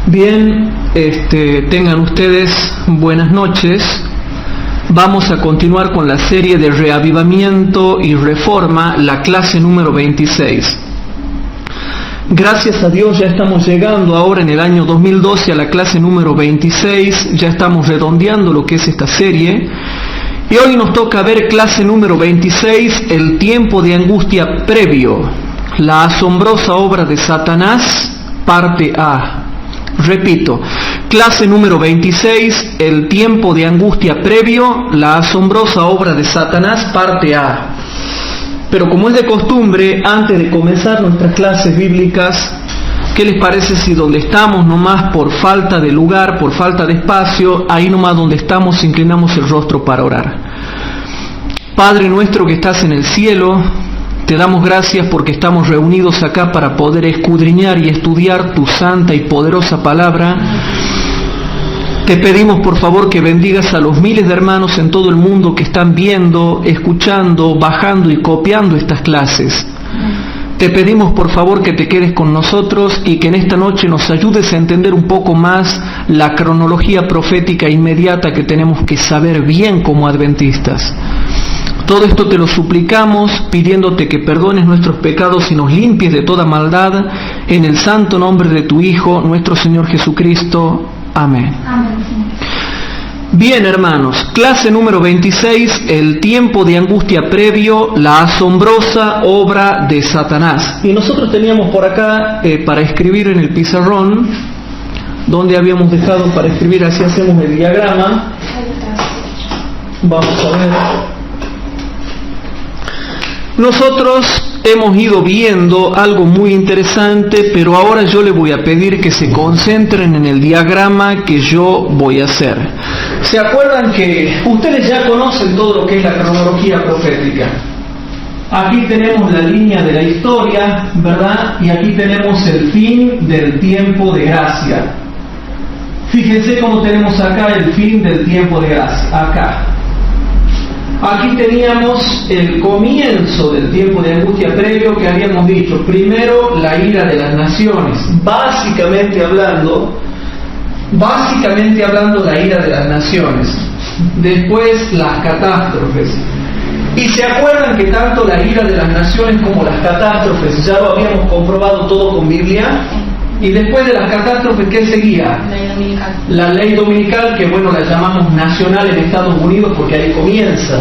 Bien, tengan ustedes buenas noches. Vamos a continuar con la serie de reavivamiento y reforma, la clase número 26. Gracias a Dios ya estamos llegando ahora en el año 2012 a la clase número 26, ya estamos redondeando lo que es esta serie. Y hoy nos toca ver clase número 26, el tiempo de angustia previo, la asombrosa obra de Satanás, parte A. Repito, clase número 26, el tiempo de angustia previo, la asombrosa obra de Satanás, parte A. Pero como es de costumbre, antes de comenzar nuestras clases bíblicas, ¿qué les parece si donde estamos nomás por falta de lugar, por falta de espacio, ahí nomás donde estamos inclinamos el rostro para orar? Padre nuestro que estás en el cielo, te damos gracias porque estamos reunidos acá para poder escudriñar y estudiar tu santa y poderosa palabra. Te pedimos por favor que bendigas a los miles de hermanos en todo el mundo que están viendo, escuchando, bajando y copiando estas clases. Te pedimos por favor que te quedes con nosotros y que en esta noche nos ayudes a entender un poco más la cronología profética inmediata que tenemos que saber bien como adventistas. Todo esto te lo suplicamos pidiéndote que perdones nuestros pecados y nos limpies de toda maldad en el santo nombre de tu Hijo, nuestro Señor Jesucristo. Amén. Amén. Bien, hermanos, clase número 26, el tiempo de angustia previo, la asombrosa obra de Satanás. Y nosotros teníamos por acá para escribir en el pizarrón, donde habíamos dejado para escribir, así hacemos el diagrama. Vamos a ver. Nosotros hemos ido viendo algo muy interesante, pero ahora yo les voy a pedir que se concentren en el diagrama que yo voy a hacer. ¿Se acuerdan que ustedes ya conocen todo lo que es la cronología profética? Aquí tenemos la línea de la historia, ¿verdad? Y aquí tenemos el fin del tiempo de gracia. Fíjense cómo tenemos acá el fin del tiempo de gracia, acá. Aquí teníamos el comienzo del tiempo de angustia previo que habíamos dicho. Primero, la ira de las naciones. Básicamente hablando, la ira de las naciones. Después, las catástrofes. Y se acuerdan que tanto la ira de las naciones como las catástrofes ya lo habíamos comprobado todo con Biblia. Y después de las catástrofes, ¿qué seguía? Ley dominical. La ley dominical, que bueno, la llamamos nacional en Estados Unidos porque ahí comienza.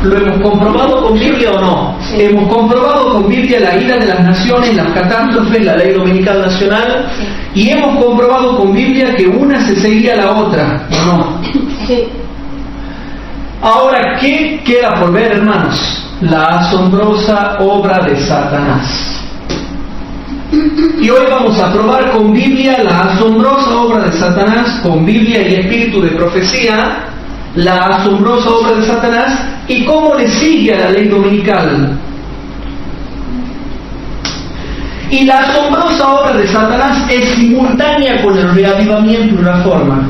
¿Lo hemos comprobado con Biblia o no? Sí. Hemos comprobado con Biblia la ira de las naciones, las catástrofes, la ley dominical nacional. Sí. Y hemos comprobado con Biblia que una se seguía a la otra, ¿o no? Sí. Ahora, ¿qué queda por ver, hermanos? La asombrosa obra de Satanás. Y hoy vamos a probar con Biblia la asombrosa obra de Satanás, con Biblia y espíritu de profecía, la asombrosa obra de Satanás y cómo le sigue a la ley dominical. Y la asombrosa obra de Satanás es simultánea con el reavivamiento y reforma.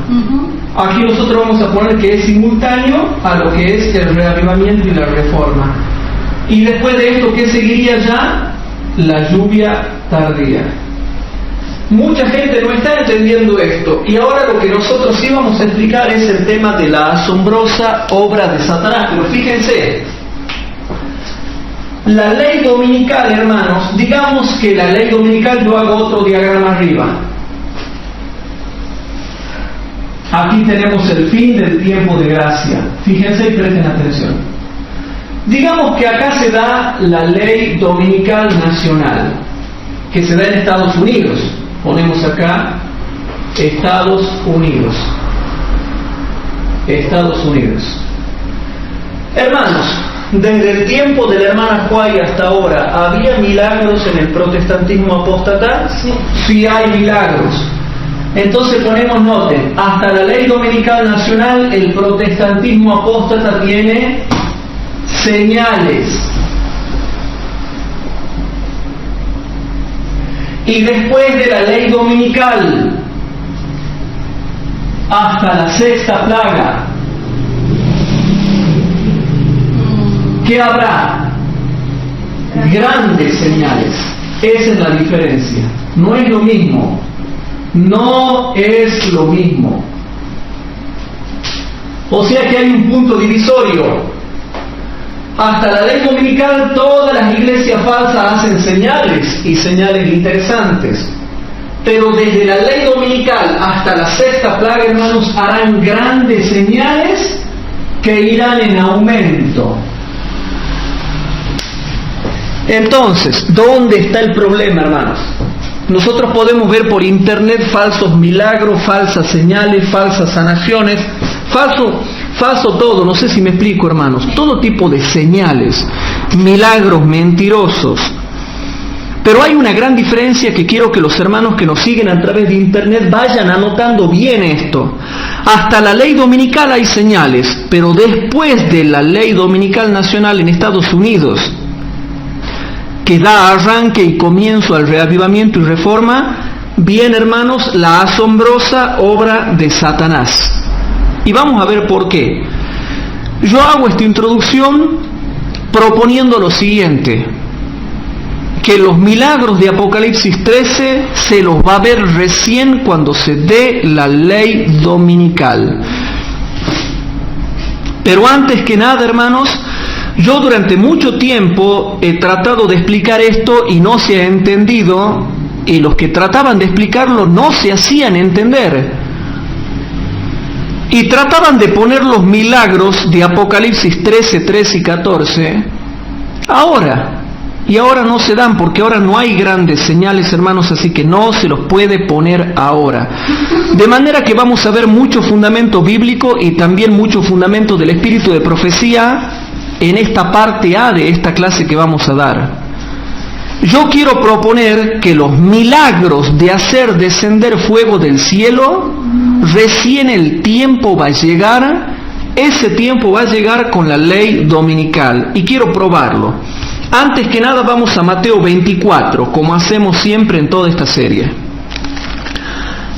Aquí nosotros vamos a poner que es simultáneo a lo que es el reavivamiento y la reforma. Y después de esto, ¿qué seguiría ya? La lluvia tardía. Mucha gente no está entendiendo esto y ahora lo que nosotros sí vamos a explicar es el tema de la asombrosa obra de Satanás. Pero fíjense, la ley dominical, hermanos, digamos que la ley dominical, yo hago otro diagrama arriba. Aquí tenemos el fin del tiempo de gracia. Fíjense y presten atención. Digamos que acá se da la ley dominical nacional, que se da en Estados Unidos. Ponemos acá Estados Unidos. Estados Unidos. Hermanos, desde el tiempo de la hermana Juárez hasta ahora, ¿había milagros en el protestantismo apóstata? Sí. Sí hay milagros. Entonces ponemos noten, hasta la ley dominical nacional, el protestantismo apóstata tiene señales. Y después de la ley dominical hasta la sexta plaga, ¿qué habrá? Grandes señales. Esa es la diferencia. No es lo mismo No es lo mismo. O sea que hay un punto divisorio. Hasta la ley dominical todas las iglesias falsas hacen señales y señales interesantes. Pero desde la ley dominical hasta la sexta plaga, hermanos, harán grandes señales que irán en aumento. Entonces, ¿dónde está el problema, hermanos? Nosotros podemos ver por internet falsos milagros, falsas señales, falsas sanaciones, falso todo, no sé si me explico, hermanos, todo tipo de señales, milagros mentirosos. Pero hay una gran diferencia que quiero que los hermanos que nos siguen a través de internet vayan anotando bien esto. Hasta la ley dominical hay señales, pero después de la ley dominical nacional en Estados Unidos, que da arranque y comienzo al reavivamiento y reforma, viene, hermanos, la asombrosa obra de Satanás. Y vamos a ver por qué. Yo hago esta introducción proponiendo lo siguiente: que los milagros de Apocalipsis 13 se los va a ver recién cuando se dé la ley dominical. Pero antes que nada, hermanos, yo durante mucho tiempo he tratado de explicar esto y no se ha entendido, y los que trataban de explicarlo no se hacían entender. Y trataban de poner los milagros de Apocalipsis 13, 13 y 14 ahora. Y ahora no se dan, porque ahora no hay grandes señales, hermanos, así que no se los puede poner ahora. De manera que vamos a ver mucho fundamento bíblico y también mucho fundamento del espíritu de profecía en esta parte A de esta clase que vamos a dar. Yo quiero proponer que los milagros de hacer descender fuego del cielo, recién el tiempo va a llegar, ese tiempo va a llegar con la ley dominical, y quiero probarlo. Antes que nada vamos a Mateo 24, como hacemos siempre en toda esta serie.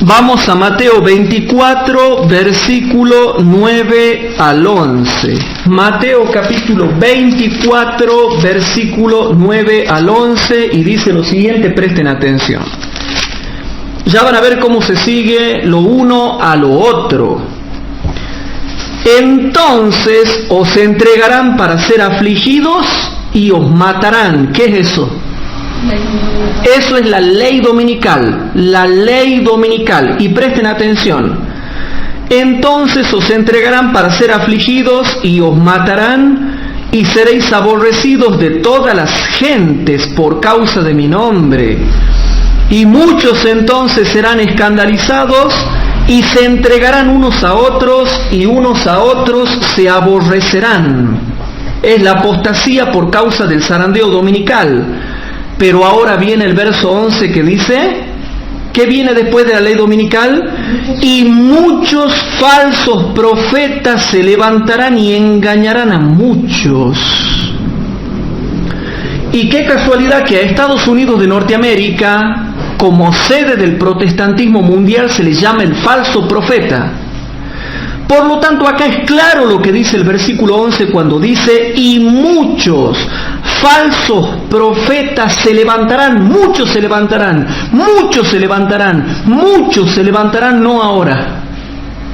Vamos a Mateo 24, versículo 9 al 11. Mateo capítulo 24, versículo 9 al 11, y dice lo siguiente, presten atención. Ya van a ver cómo se sigue lo uno a lo otro. Entonces os entregarán para ser afligidos y os matarán. ¿Qué es eso? Eso es la ley dominical, la ley dominical. Y presten atención. Entonces os entregarán para ser afligidos y os matarán, y seréis aborrecidos de todas las gentes por causa de mi nombre. Y muchos entonces serán escandalizados y se entregarán unos a otros, y unos a otros se aborrecerán. Es la apostasía por causa del zarandeo dominical. Pero ahora viene el verso 11 que dice, ¿qué viene después de la ley dominical? Y muchos falsos profetas se levantarán y engañarán a muchos. Y qué casualidad que a Estados Unidos de Norteamérica, como sede del protestantismo mundial, se le llama el falso profeta. Por lo tanto, acá es claro lo que dice el versículo 11 cuando dice, y muchos falsos profetas se levantarán, muchos se levantarán, muchos se levantarán, muchos se levantarán, no ahora,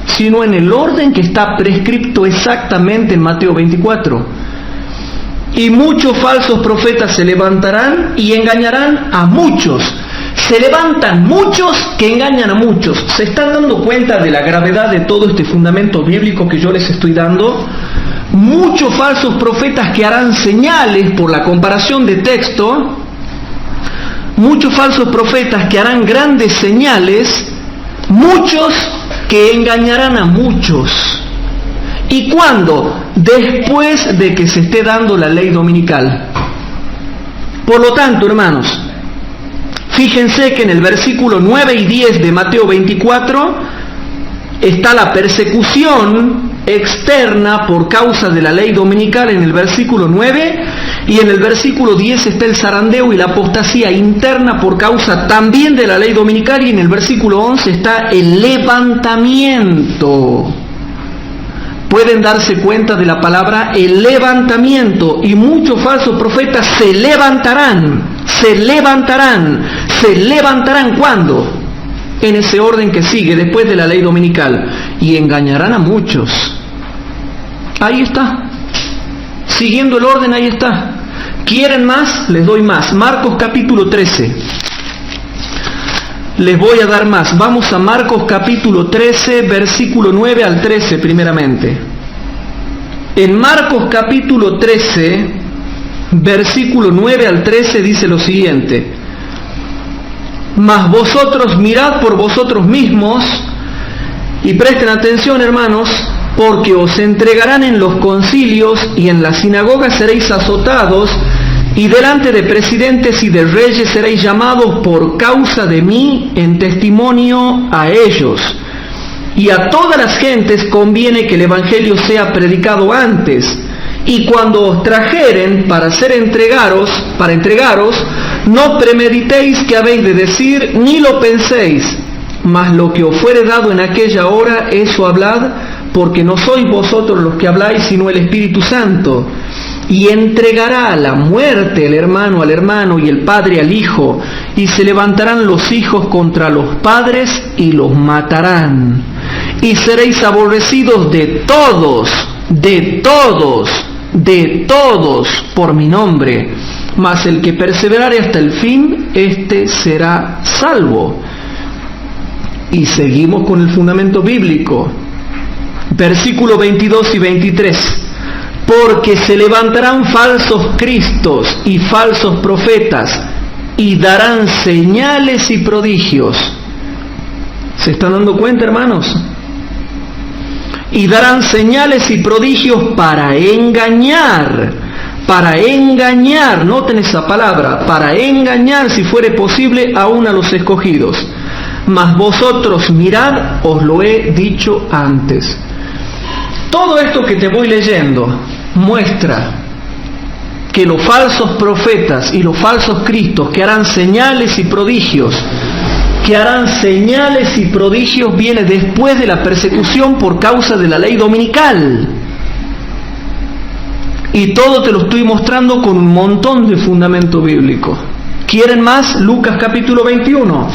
sino en el orden que está prescripto exactamente en Mateo 24. Y muchos falsos profetas se levantarán y engañarán a muchos. Se levantan muchos que engañan a muchos. ¿Se están dando cuenta de la gravedad de todo este fundamento bíblico que yo les estoy dando? Muchos falsos profetas que harán señales por la comparación de texto. Muchos falsos profetas que harán grandes señales. Muchos que engañarán a muchos. ¿Y cuándo? Después de que se esté dando la ley dominical. Por lo tanto, hermanos, fíjense que en el versículo 9 y 10 de Mateo 24 está la persecución externa por causa de la ley dominical en el versículo 9, y en el versículo 10 está el zarandeo y la apostasía interna por causa también de la ley dominical, y en el versículo 11 está el levantamiento. Pueden darse cuenta de la palabra el levantamiento, y muchos falsos profetas se levantarán. ¿Se levantarán? ¿Se levantarán cuándo? en ese orden que sigue después de la ley dominical, y engañarán a muchos. Ahí está, siguiendo el orden, ahí está. ¿Quieren más? Les doy más. Marcos capítulo 13. Les voy a dar más. Vamos a Marcos capítulo 13, versículo 9 al 13 primeramente. En Marcos capítulo 13, versículo 9 al 13 dice lo siguiente: mas vosotros mirad por vosotros mismos, y presten atención, hermanos, porque os entregarán en los concilios y en las sinagogas seréis azotados, y delante de presidentes y de reyes seréis llamados por causa de mí en testimonio a ellos. Y a todas las gentes conviene que el evangelio sea predicado antes. Y cuando os trajeren para entregaros, no premeditéis qué habéis de decir, ni lo penséis, mas lo que os fuere dado en aquella hora, eso hablad, porque no sois vosotros los que habláis, sino el Espíritu Santo. Y entregará a la muerte el hermano al hermano y el padre al hijo, y se levantarán los hijos contra los padres y los matarán. Y seréis aborrecidos de todos por mi nombre, mas el que perseverare hasta el fin, éste será salvo. Y seguimos con el fundamento bíblico. Versículo 22 y 23. Porque se levantarán falsos cristos y falsos profetas, y darán señales y prodigios. ¿Se están dando cuenta, hermanos? Y darán señales y prodigios para engañar, noten esa palabra, para engañar, si fuere posible, aún a los escogidos. Mas vosotros mirad, os lo he dicho antes. Todo esto que te voy leyendo muestra que los falsos profetas y los falsos cristos que harán señales y prodigios, viene después de la persecución por causa de la ley dominical. Y todo te lo estoy mostrando con un montón de fundamento bíblico. ¿Quieren más? Lucas capítulo 21.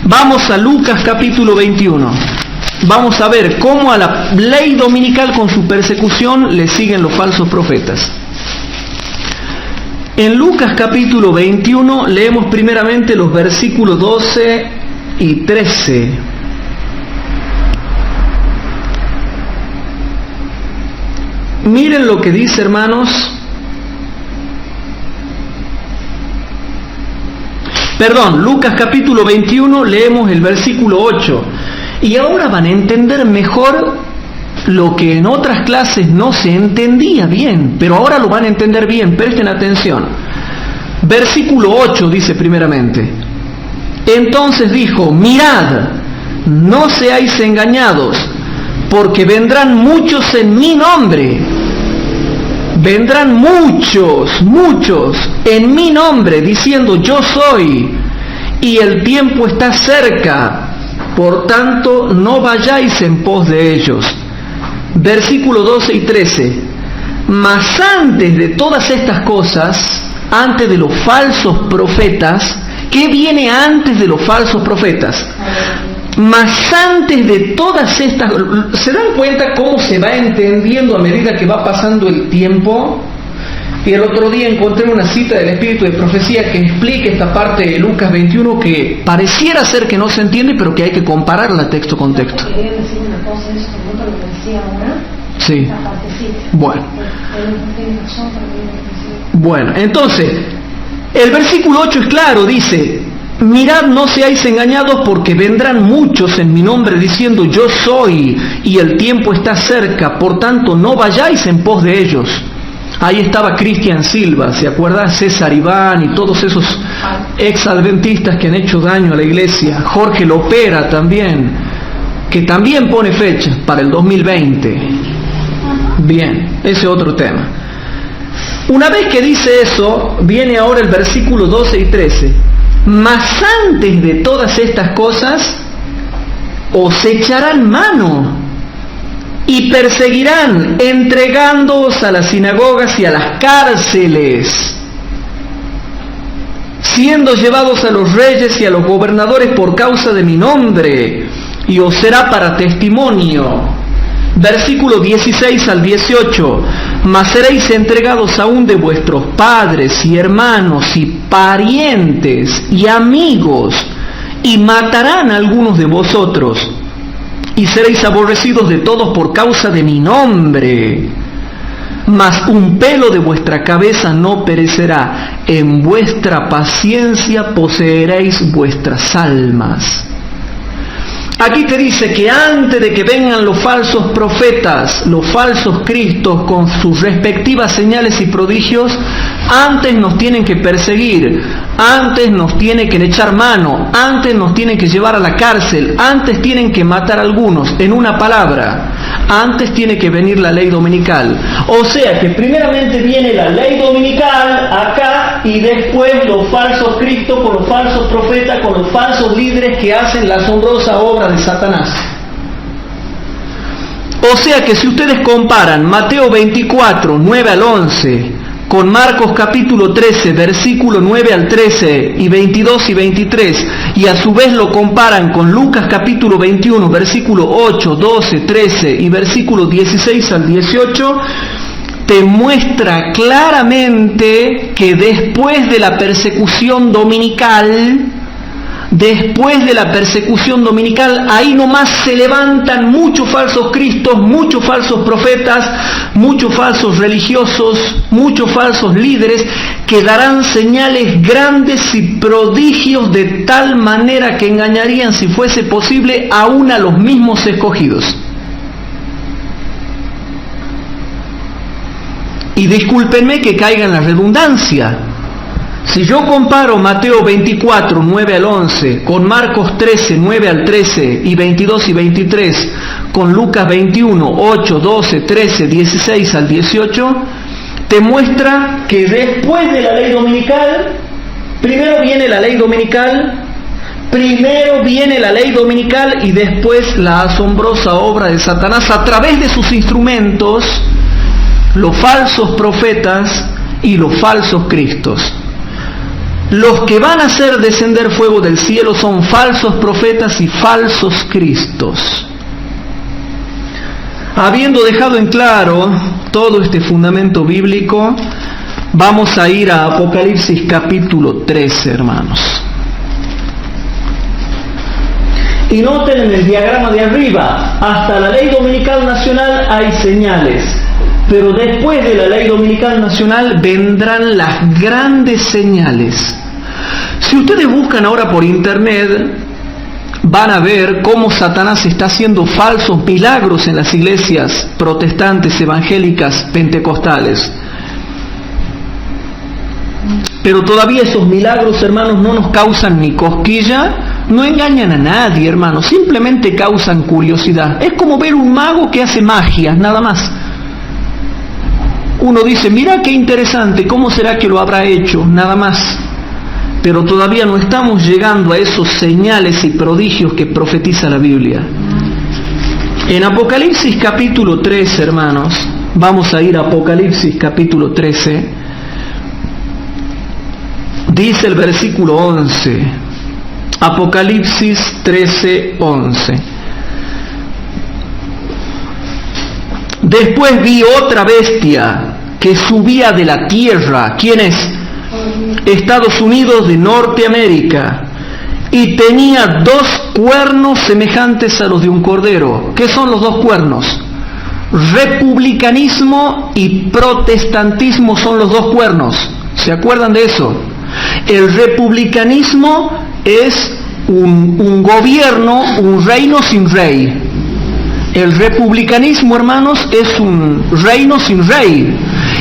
Vamos a Lucas capítulo 21. Vamos a ver cómo a la ley dominical con su persecución le siguen los falsos profetas. En Lucas capítulo 21 leemos primeramente los versículos 12 y 13. Miren lo que dice, hermanos. Perdón, Lucas capítulo 21 leemos el versículo 8. Y ahora van a entender mejor lo que en otras clases no se entendía bien, pero ahora lo van a entender bien, presten atención. Versículo 8 dice primeramente: entonces dijo, mirad, no seáis engañados, porque vendrán muchos en mi nombre. Vendrán muchos en mi nombre, diciendo yo soy, y el tiempo está cerca. Por tanto, no vayáis en pos de ellos. Versículo 12 y 13. Mas antes de todas estas cosas, antes de los falsos profetas, ¿qué viene antes de los falsos profetas? Mas antes de todas estas... ¿Se dan cuenta cómo se va entendiendo a medida que va pasando el tiempo? Y el otro día encontré una cita del Espíritu de Profecía que explica esta parte de Lucas 21 que pareciera ser que no se entiende, pero que hay que compararla texto con texto. Quería decir una cosa, eso como lo que decía ahora. Sí. Bueno, entonces, el versículo 8 es claro, dice: mirad, no seáis engañados, porque vendrán muchos en mi nombre diciendo yo soy, y el tiempo está cerca, por tanto no vayáis en pos de ellos. Ahí estaba Cristian Silva, ¿se acuerdan? César Iván y todos esos ex-adventistas que han hecho daño a la iglesia. Jorge Lopera también, que también pone fecha para el 2020. Bien, ese otro tema. Una vez que dice eso, viene ahora el versículo 12 y 13. Mas antes de todas estas cosas, os echarán mano y perseguirán, entregándoos a las sinagogas y a las cárceles. siendo llevados a los reyes y a los gobernadores por causa de mi nombre, y os será para testimonio. Versículo 16 al 18, mas seréis entregados aún de vuestros padres y hermanos y parientes y amigos, y matarán a algunos de vosotros, y seréis aborrecidos de todos por causa de mi nombre. Mas un pelo de vuestra cabeza no perecerá, en vuestra paciencia poseeréis vuestras almas. Aquí te dice que antes de que vengan los falsos profetas, los falsos cristos con sus respectivas señales y prodigios, antes nos tienen que perseguir, antes nos tienen que echar mano, antes nos tienen que llevar a la cárcel, antes tienen que matar a algunos. En una palabra, antes tiene que venir la ley dominical. O sea que primeramente viene la ley dominical acá, y después los falsos cristos con los falsos profetas, con los falsos líderes que hacen la asombrosa obra de Satanás. O sea que si ustedes comparan Mateo 24, 9 al 11, con Marcos capítulo 13, versículo 9 al 13 y 22 y 23, y a su vez lo comparan con Lucas capítulo 21, versículo 8, 12, 13 y versículo 16 al 18, te muestra claramente que después de la persecución dominical, ahí nomás se levantan muchos falsos cristos, muchos falsos profetas, muchos falsos religiosos, muchos falsos líderes, que darán señales grandes y prodigios de tal manera que engañarían, si fuese posible, aún a los mismos escogidos. Y discúlpenme que caiga en la redundancia. Si yo comparo Mateo 24, 9 al 11, con Marcos 13, 9 al 13 y 22 y 23, con Lucas 21, 8, 12, 13, 16 al 18, te muestra que después de la ley dominical, primero viene la ley dominical y después la asombrosa obra de Satanás a través de sus instrumentos, los falsos profetas y los falsos cristos. Los que van a hacer descender fuego del cielo son falsos profetas y falsos cristos. Habiendo dejado en claro todo este fundamento bíblico, vamos a ir a Apocalipsis capítulo 13, hermanos. Y noten en el diagrama de arriba, hasta la ley dominical nacional hay señales. Pero después de la ley dominical nacional vendrán las grandes señales. Si ustedes buscan ahora por internet, van a ver cómo Satanás está haciendo falsos milagros en las iglesias protestantes, evangélicas, pentecostales. Pero todavía esos milagros, hermanos, no nos causan ni cosquilla, no engañan a nadie, hermanos, simplemente causan curiosidad. Es como ver un mago que hace magia, nada más. Uno dice, mira qué interesante, ¿cómo será que lo habrá hecho? Nada más. Pero todavía no estamos llegando a esos señales y prodigios que profetiza la Biblia. En Apocalipsis capítulo 13, hermanos, vamos a ir a Apocalipsis capítulo 13, dice el versículo 11, Apocalipsis 13, 11. Después vi otra bestia que subía de la tierra. ¿Quién es? Estados Unidos de Norteamérica. Y tenía 2 cuernos semejantes a los de un cordero. ¿Qué son los 2 cuernos? Republicanismo y protestantismo son los 2 cuernos. ¿Se acuerdan de eso? El republicanismo es un gobierno, un reino sin rey. El republicanismo, hermanos, es un reino sin rey.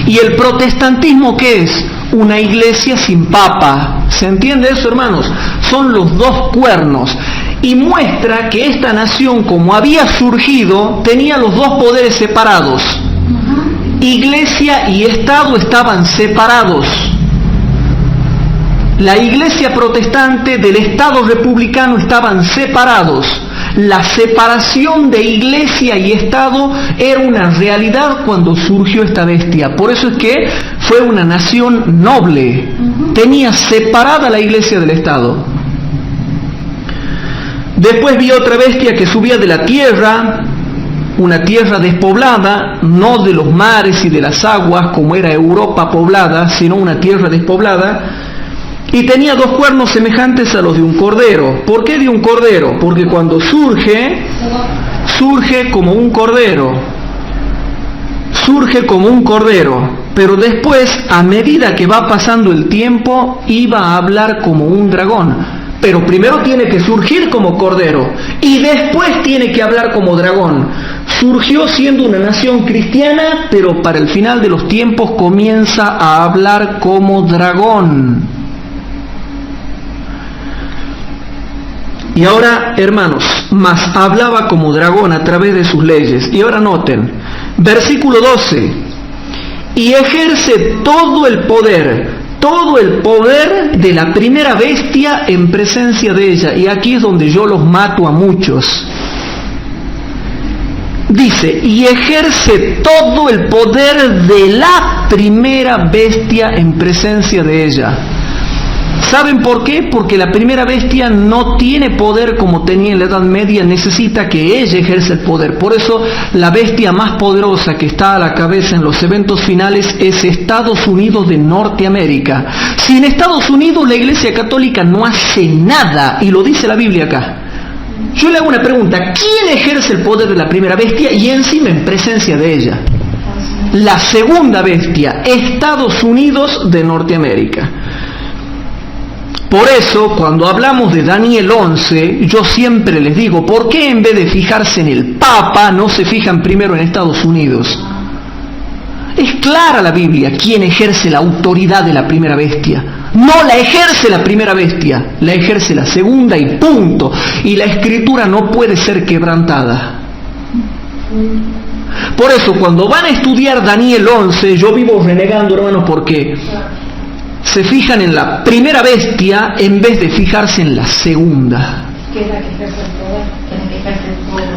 ¿Y el protestantismo qué es? Una iglesia sin papa. ¿Se entiende eso, hermanos? Son los 2 cuernos. Y muestra que esta nación, como había surgido, tenía los 2 poderes separados. Iglesia y Estado estaban separados. La iglesia protestante del Estado republicano estaban separados. La separación de iglesia y Estado era una realidad cuando surgió esta bestia. Por eso es que fue una nación noble. tenía separada la iglesia del Estado. Después vi otra bestia que subía de la tierra, una tierra despoblada, no de los mares y de las aguas como era Europa poblada, sino una tierra despoblada, y tenía 2 cuernos semejantes a los de un cordero. ¿Por qué de un cordero? Porque cuando surge como un cordero, pero después, a medida que va pasando el tiempo, iba a hablar como un dragón. Pero primero tiene que surgir como cordero y después tiene que hablar como dragón. Surgió siendo una nación cristiana, pero para el final de los tiempos comienza a hablar como dragón. Y ahora, hermanos, mas hablaba como dragón a través de sus leyes. Y ahora noten, versículo 12, y ejerce todo el poder de la primera bestia en presencia de ella. Y aquí es donde yo los mato a muchos. Dice, y ejerce todo el poder de la primera bestia en presencia de ella. ¿Saben por qué? Porque la primera bestia no tiene poder como tenía en la Edad Media, necesita que ella ejerza el poder. Por eso la bestia más poderosa que está a la cabeza en los eventos finales es Estados Unidos de Norteamérica. Si en Estados Unidos la Iglesia Católica no hace nada, y lo dice la Biblia acá, yo le hago una pregunta, ¿quién ejerce el poder de la primera bestia y encima en presencia de ella? La segunda bestia, Estados Unidos de Norteamérica. Por eso, cuando hablamos de Daniel 11, yo siempre les digo, ¿por qué en vez de fijarse en el Papa, no se fijan primero en Estados Unidos? Es clara la Biblia quién ejerce la autoridad de la primera bestia. No la ejerce la primera bestia, la ejerce la segunda y punto. Y la Escritura no puede ser quebrantada. Por eso, cuando van a estudiar Daniel 11, yo vivo renegando, hermanos, porque se fijan en la primera bestia en vez de fijarse en la segunda. ¿Qué es la que ejerce el poder? ¿Quién es que ejerce el poder?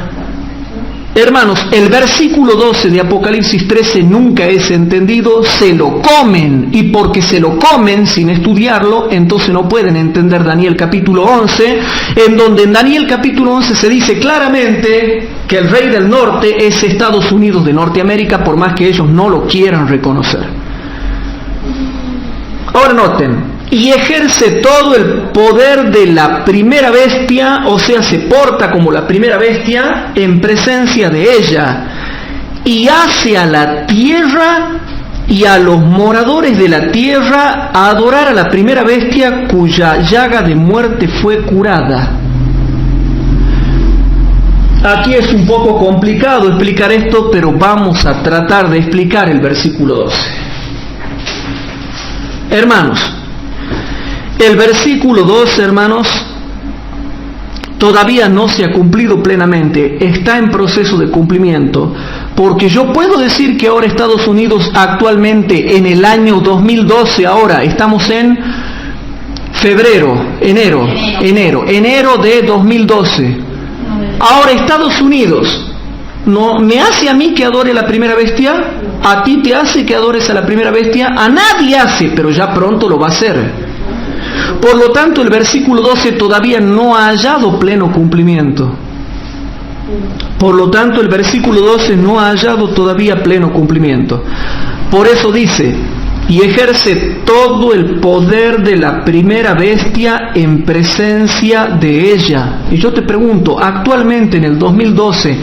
Hermanos, el versículo 12 de Apocalipsis 13 nunca es entendido, se lo comen, y porque se lo comen sin estudiarlo, entonces no pueden entender Daniel capítulo 11, en donde en Daniel capítulo 11 se dice claramente que el rey del norte es Estados Unidos de Norteamérica, por más que ellos no lo quieran reconocer. Ahora noten, y ejerce todo el poder de la primera bestia, o sea, se porta como la primera bestia en presencia de ella, y hace a la tierra y a los moradores de la tierra a adorar a la primera bestia cuya llaga de muerte fue curada. Aquí es un poco complicado explicar esto, pero vamos a tratar de explicar el versículo 12. Hermanos, el versículo 12, hermanos, todavía no se ha cumplido plenamente, está en proceso de cumplimiento, porque yo puedo decir que ahora Estados Unidos actualmente en el año 2012, ahora estamos en enero de 2012, ahora Estados Unidos, ¿no me hace a mí que adore la primera bestia? ¿A ti te hace que adores a la primera bestia? A nadie hace, pero ya pronto lo va a hacer. Por lo tanto, el versículo 12 todavía no ha hallado pleno cumplimiento. Por lo tanto, el versículo 12 no ha hallado todavía pleno cumplimiento. Por eso dice, y ejerce todo el poder de la primera bestia en presencia de ella. Y yo te pregunto, actualmente en el 2012,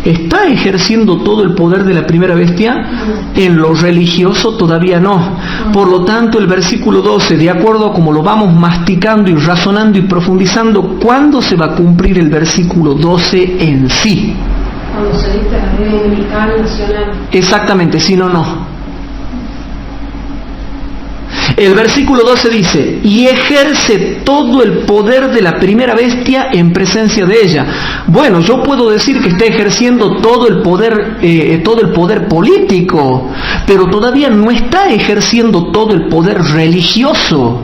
¿está ejerciendo todo el poder de la primera bestia? En lo religioso todavía no. Por lo tanto, el versículo 12, de acuerdo a como lo vamos masticando y razonando y profundizando, ¿cuándo se va a cumplir el versículo 12 en sí? Cuando se dicta la ley dominical nacional. Exactamente, si no, no. El versículo 12 dice, y ejerce todo el poder de la primera bestia en presencia de ella. Bueno, yo puedo decir que está ejerciendo todo el poder político, pero todavía no está ejerciendo todo el poder religioso.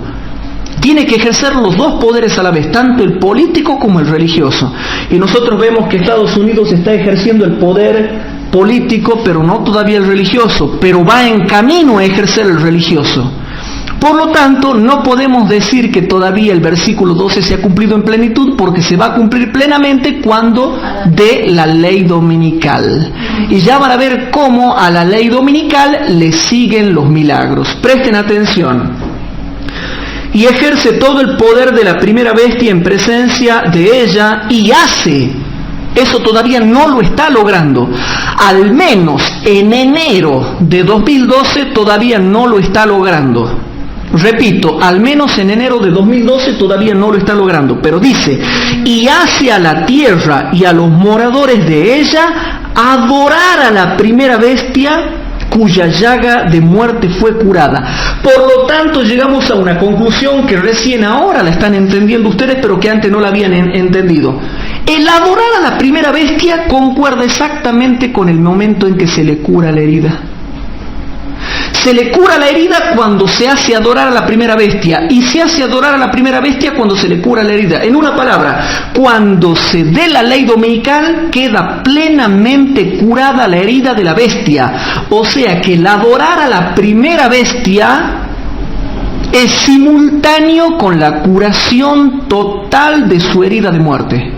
Tiene que ejercer los dos poderes a la vez, tanto el político como el religioso. Y nosotros vemos que Estados Unidos está ejerciendo el poder político, pero no todavía el religioso, pero va en camino a ejercer el religioso. Por lo tanto, no podemos decir que todavía el versículo 12 se ha cumplido en plenitud, porque se va a cumplir plenamente cuando dé la ley dominical. Y ya van a ver cómo a la ley dominical le siguen los milagros. Presten atención. Y ejerce todo el poder de la primera bestia en presencia de ella y hace. Eso todavía no lo está logrando. Al menos en enero de 2012 todavía no lo está logrando. Repito, al menos en enero de 2012 todavía no lo está logrando. Pero dice, y hace a la tierra y a los moradores de ella adorar a la primera bestia cuya llaga de muerte fue curada. Por lo tanto, llegamos a una conclusión que recién ahora la están entendiendo ustedes, pero que antes no la habían entendido. El adorar a la primera bestia concuerda exactamente con el momento en que se le cura la herida. Se le cura la herida cuando se hace adorar a la primera bestia, y se hace adorar a la primera bestia cuando se le cura la herida. En una palabra, cuando se dé la ley dominical, queda plenamente curada la herida de la bestia. O sea que el adorar a la primera bestia es simultáneo con la curación total de su herida de muerte.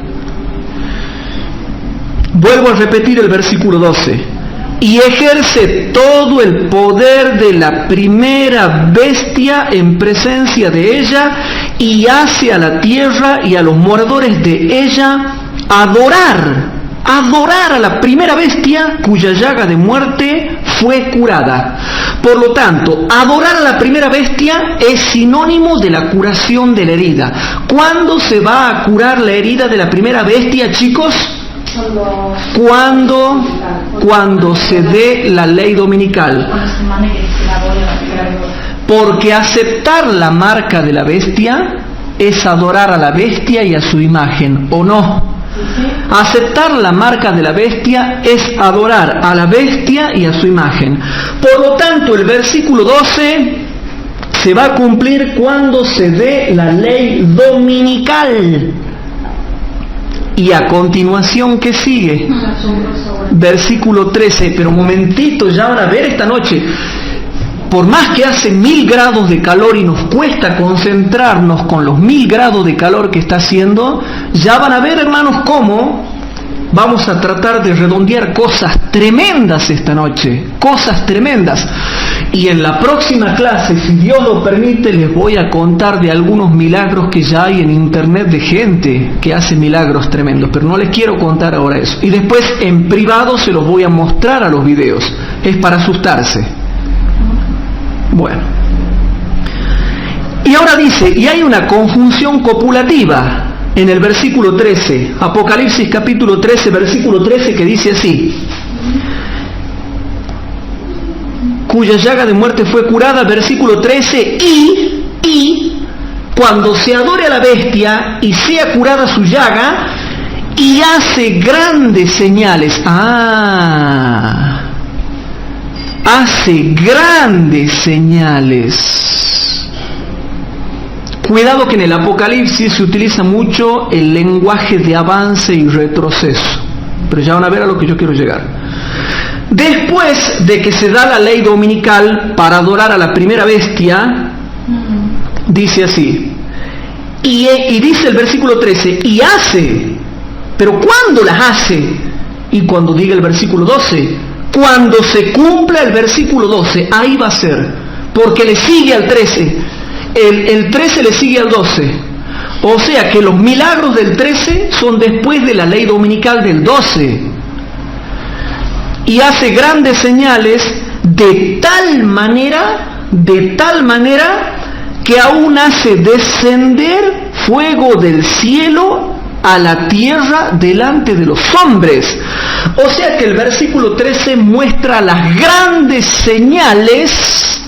Vuelvo a repetir el versículo 12. Y ejerce todo el poder de la primera bestia en presencia de ella, y hace a la tierra y a los moradores de ella adorar a la primera bestia cuya llaga de muerte fue curada. Por lo tanto, adorar a la primera bestia es sinónimo de la curación de la herida. ¿Cuándo se va a curar la herida de la primera bestia, chicos? Cuando se dé la ley dominical. Porque aceptar la marca de la bestia es adorar a la bestia y a su imagen, ¿o no? Aceptar la marca de la bestia es adorar a la bestia y a su imagen. Por lo tanto, el versículo 12 se va a cumplir cuando se dé la ley dominical. Y a continuación, ¿qué sigue? Versículo 13. Pero un momentito, ya van a ver esta noche. Por más que hace 1000 grados de calor y nos cuesta concentrarnos con los 1000 grados de calor que está haciendo, ya van a ver, hermanos, cómo vamos a tratar de redondear cosas tremendas esta noche. Cosas tremendas. Y en la próxima clase, si Dios lo permite, les voy a contar de algunos milagros que ya hay en internet de gente que hace milagros tremendos, pero no les quiero contar ahora eso. Y después en privado se los voy a mostrar a los videos. Es para asustarse. Bueno. Y ahora dice, y hay una conjunción copulativa en el versículo 13, Apocalipsis capítulo 13, versículo 13, que dice así: cuya llaga de muerte fue curada, versículo 13, y cuando se adore a la bestia y sea curada su llaga, y hace grandes señales. Hace grandes señales. Cuidado que en el Apocalipsis se utiliza mucho el lenguaje de avance y retroceso, pero ya van a ver a lo que yo quiero llegar. Después de que se da la ley dominical para adorar a la primera bestia, dice así, y dice el versículo 13, y hace, pero ¿cuándo las hace? Y cuando diga el versículo 12, cuando se cumpla el versículo 12, ahí va a ser, porque le sigue al 13, el 13 le sigue al 12, o sea que los milagros del 13 son después de la ley dominical del 12. Y hace grandes señales de tal manera que aún hace descender fuego del cielo a la tierra delante de los hombres. O sea que el versículo 13 muestra las grandes señales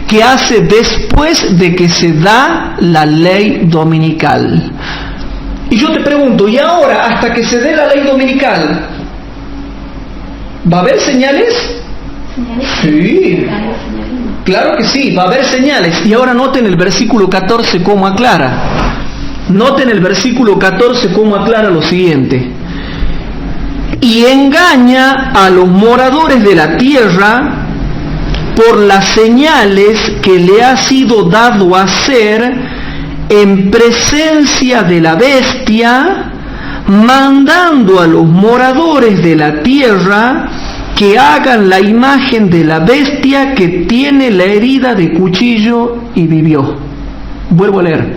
que hace después de que se da la ley dominical. Y yo te pregunto, ¿y ahora hasta que se dé la ley dominical va a haber señales? Sí, claro que sí, va a haber señales. Y ahora noten el versículo 14 cómo aclara. Noten el versículo 14 cómo aclara lo siguiente: y engaña a los moradores de la tierra por las señales que le ha sido dado hacer en presencia de la bestia, mandando a los moradores de la tierra que hagan la imagen de la bestia que tiene la herida de cuchillo y vivió. Vuelvo a leer.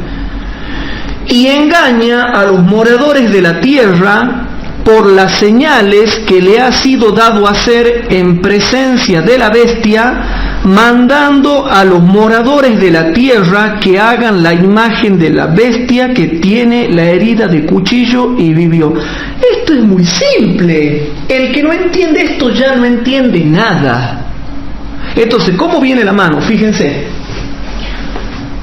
Y engaña a los moradores de la tierra por las señales que le ha sido dado hacer en presencia de la bestia, mandando a los moradores de la tierra que hagan la imagen de la bestia que tiene la herida de cuchillo y vivió. Esto es muy simple. El que no entiende esto ya no entiende nada. Entonces, ¿cómo viene la mano? Fíjense.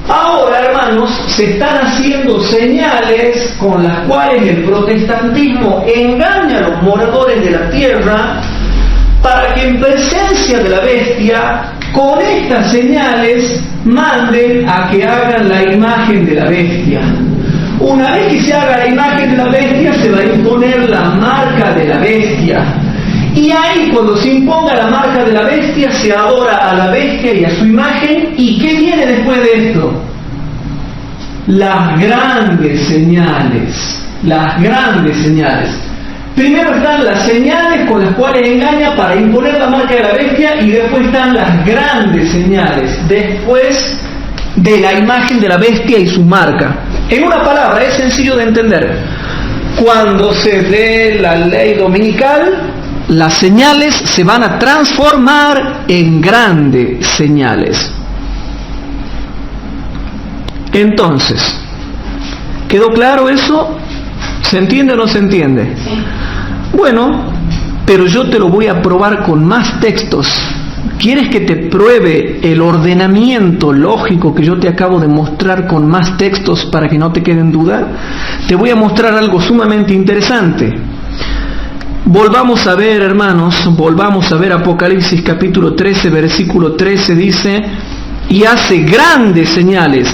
Ahora, hermanos, se están haciendo señales con las cuales el protestantismo engaña a los moradores de la tierra para que en presencia de la bestia, con estas señales, manden a que hagan la imagen de la bestia. Una vez que se haga la imagen de la bestia, se va a imponer la marca de la bestia. Y ahí, cuando se imponga la marca de la bestia, se adora a la bestia y a su imagen. ¿Y qué viene después de esto? Las grandes señales. Las grandes señales. Primero están las señales con las cuales engaña para imponer la marca de la bestia, y después están las grandes señales, después de la imagen de la bestia y su marca. En una palabra, es sencillo de entender. Cuando se dé la ley dominical, las señales se van a transformar en grandes señales. Entonces, ¿quedó claro eso? ¿Se entiende o no se entiende? Sí. Bueno, pero yo te lo voy a probar con más textos. ¿Quieres que te pruebe el ordenamiento lógico que yo te acabo de mostrar con más textos para que no te quede en duda? Te voy a mostrar algo sumamente interesante. Volvamos a ver, hermanos, volvamos a ver Apocalipsis capítulo 13, versículo 13, dice: y hace grandes señales,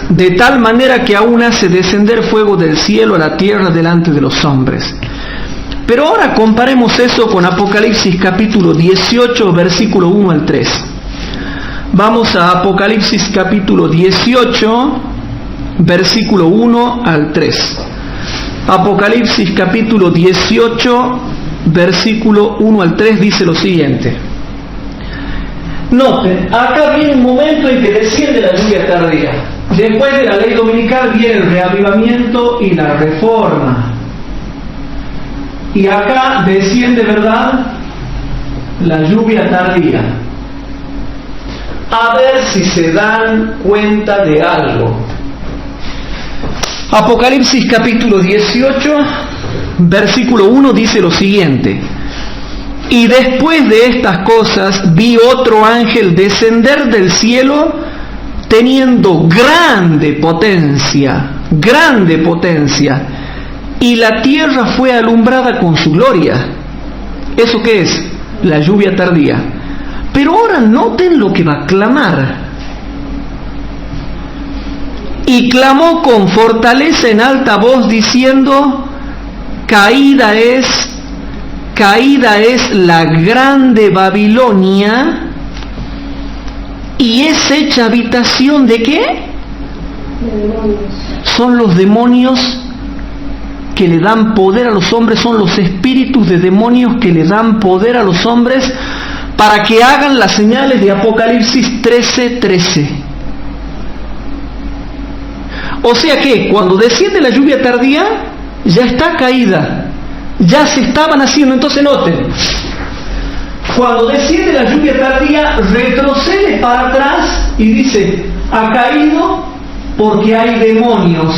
de tal manera que aún hace descender fuego del cielo a la tierra delante de los hombres. Pero ahora comparemos eso con Apocalipsis capítulo 18, versículo 1 al 3. Vamos a Apocalipsis capítulo 18, versículo 1 al 3. Apocalipsis capítulo 18, versículo 1 al 3 dice lo siguiente. Noten, acá viene un momento en que desciende la lluvia tardía. Después de la ley dominical viene el reavivamiento y la reforma. Y acá desciende, ¿verdad?, la lluvia tardía. A ver si se dan cuenta de algo. Apocalipsis capítulo 18, versículo 1 dice lo siguiente: y después de estas cosas vi otro ángel descender del cielo teniendo grande potencia, y la tierra fue alumbrada con su gloria. ¿Eso qué es? La lluvia tardía. Pero ahora noten lo que va a clamar. Y clamó con fortaleza en alta voz diciendo: caída es la grande Babilonia, y es hecha habitación ¿de qué? De demonios. Son los demonios que le dan poder a los hombres, son los espíritus de demonios que le dan poder a los hombres para que hagan las señales de Apocalipsis 13:13. O sea que cuando desciende la lluvia tardía, ya está caída, ya se estaban haciendo. Entonces noten, cuando desciende la lluvia tardía, retrocede para atrás y dice: ha caído porque hay demonios.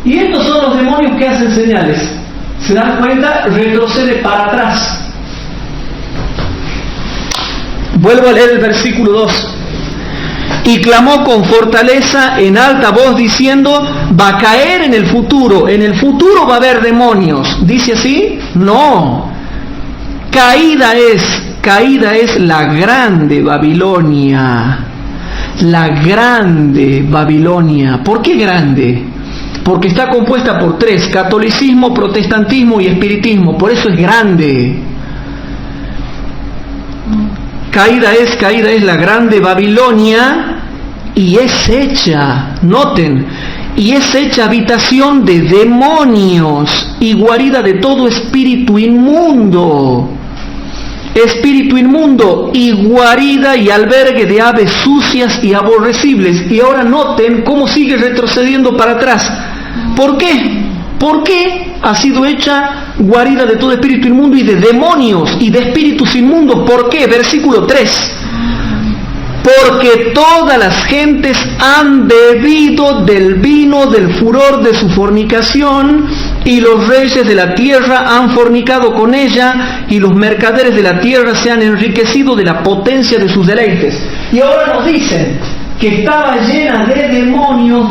Y estos son los demonios que hacen señales. ¿Se dan cuenta? Retrocede para atrás. Vuelvo a leer el versículo 2. Y clamó con fortaleza en alta voz diciendo: va a caer en el futuro va a haber demonios. ¿Dice así? No. Caída es la grande Babilonia. La grande Babilonia. ¿Por qué grande? Porque está compuesta por tres: catolicismo, protestantismo y espiritismo. Por eso es grande. caída es la grande Babilonia, y es hecha, noten, y es hecha habitación de demonios y guarida de todo espíritu inmundo. Espíritu inmundo y guarida y albergue de aves sucias y aborrecibles. Y ahora noten cómo sigue retrocediendo para atrás. ¿Por qué? ¿Por qué ha sido hecha guarida de todo espíritu inmundo y de demonios y de espíritus inmundos? ¿Por qué? Versículo 3. Porque todas las gentes han bebido del vino del furor de su fornicación, y los reyes de la tierra han fornicado con ella, y los mercaderes de la tierra se han enriquecido de la potencia de sus deleites. Y ahora nos dicen que estaba llena de demonios,